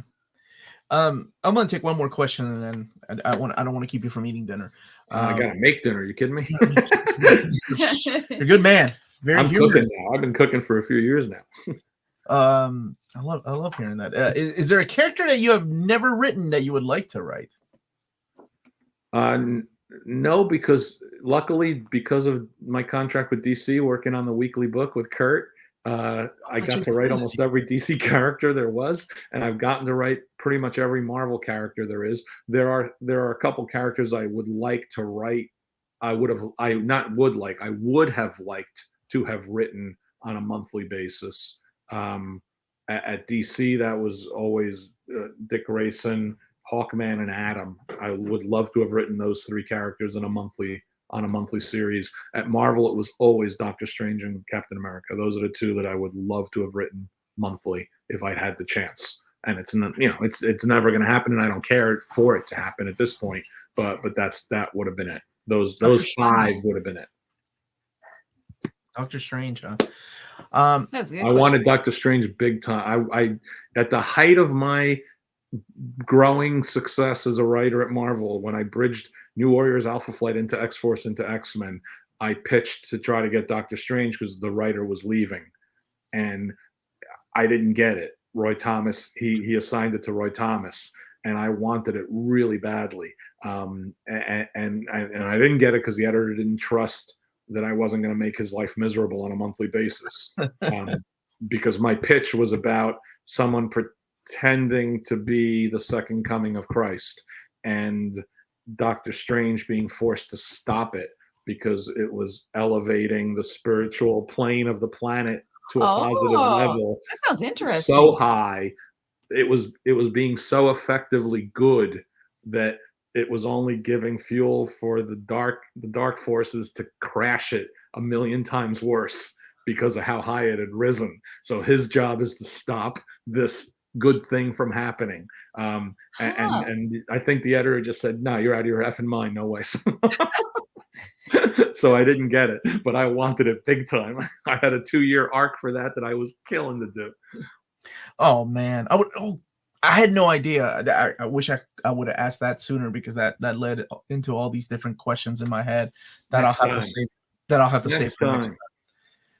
I'm gonna take one more question, and then I don't want to keep you from eating dinner. I gotta make dinner. You kidding me? You're a good man. I'm cooking now. I've been cooking for a few years now. I love hearing that. Is there a character that you have never written that you would like to write? No, because luckily, because of my contract with DC, working on the weekly book with Kurt, I got to write almost every DC character there was, and I've gotten to write pretty much every Marvel character there is. There are a couple characters I would like to write. I would have liked to have written on a monthly basis. At DC, that was always Dick Grayson, Hawkman, and Adam. I would love to have written those 3 characters on a monthly series. At Marvel, it was always Doctor Strange and Captain America. Those are the 2 that I would love to have written monthly if I'd had the chance. And it's not, it's never going to happen, and I don't care for it to happen at this point. But that would have been it. Those 5 would have been it. Doctor Strange, huh? That's a good I wanted Doctor Strange big time. I at the height of my growing success as a writer at Marvel, when I bridged New Warriors, Alpha Flight into X-Force into X-Men, I pitched to try to get Doctor Strange because the writer was leaving, and I didn't get it. Roy Thomas, he assigned it to Roy Thomas, and I wanted it really badly. And I didn't get it because the editor didn't trust that I wasn't going to make his life miserable on a monthly basis. Because my pitch was about someone pretending to be the second coming of Christ, and Doctor Strange being forced to stop it because it was elevating the spiritual plane of the planet to a positive level. That sounds interesting. So high it was being so effectively good that it was only giving fuel for the dark forces to crash it a million times worse because of how high it had risen. So his job is to stop this good thing from happening. And I think the editor just said, "No, you're out of your effing mind. No way." So I didn't get it, but I wanted it big time. I had a 2-year arc for that I was killing to do. Oh man, I had no idea. I wish I would have asked that sooner, because that led into all these different questions in my head that I'll have to save for next time.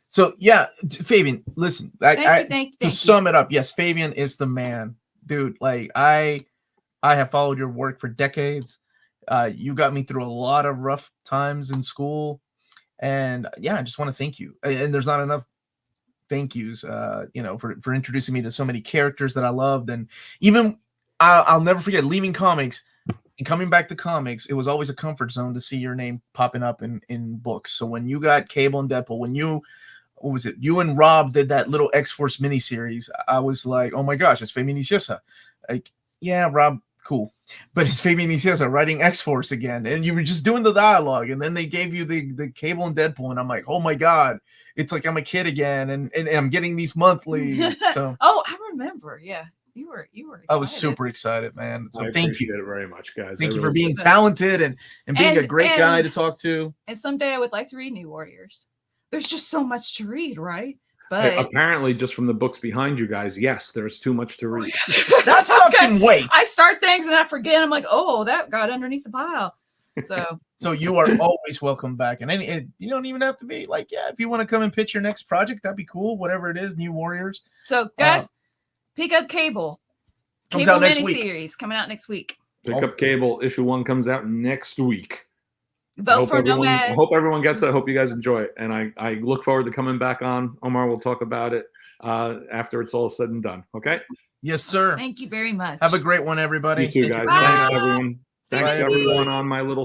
So yeah, Fabian, listen, to sum it up, yes, Fabian is the man, dude. Like I have followed your work for decades. You got me through a lot of rough times in school, and yeah, I just want to thank you. And there's not enough thank yous, for introducing me to so many characters that I loved. And even I'll never forget leaving comics and coming back to comics. It was always a comfort zone to see your name popping up in books. So when you got Cable and Deadpool, when you and Rob did that little X-Force miniseries, I was like, oh my gosh, it's Fabian Nicieza. Like, yeah, Rob, cool. But it's Fabian Nicieza writing X-Force again. And you were just doing the dialogue. And then they gave you the Cable and Deadpool. And I'm like, oh my God, it's like I'm a kid again. And I'm getting these monthly. So oh, I remember. Yeah. You were excited. I was super excited, man. So thank you. It very much, guys. Thank you for being talented and being a great guy to talk to. And someday I would like to read New Warriors. There's just so much to read, right? But apparently, just from the books behind you guys, yes, there's too much to read. That stuff can wait. I start things and I forget. I'm like, oh, that got underneath the pile. So you are always welcome back. And you don't even have to be like, yeah, if you want to come and pitch your next project, that'd be cool. Whatever it is, New Warriors. So guys, pick up Cable. Comes out next week. Miniseries coming out next week. Pick up Cable. Issue 1 comes out next week. Vote for Nomad. I hope everyone gets it. I hope you guys enjoy it. And I look forward to coming back on. Omar will talk about it after it's all said and done. Okay? Yes, sir. Thank you very much. Have a great one, everybody. You too, guys. Bye. Thanks, everyone. Thanks, everyone on my little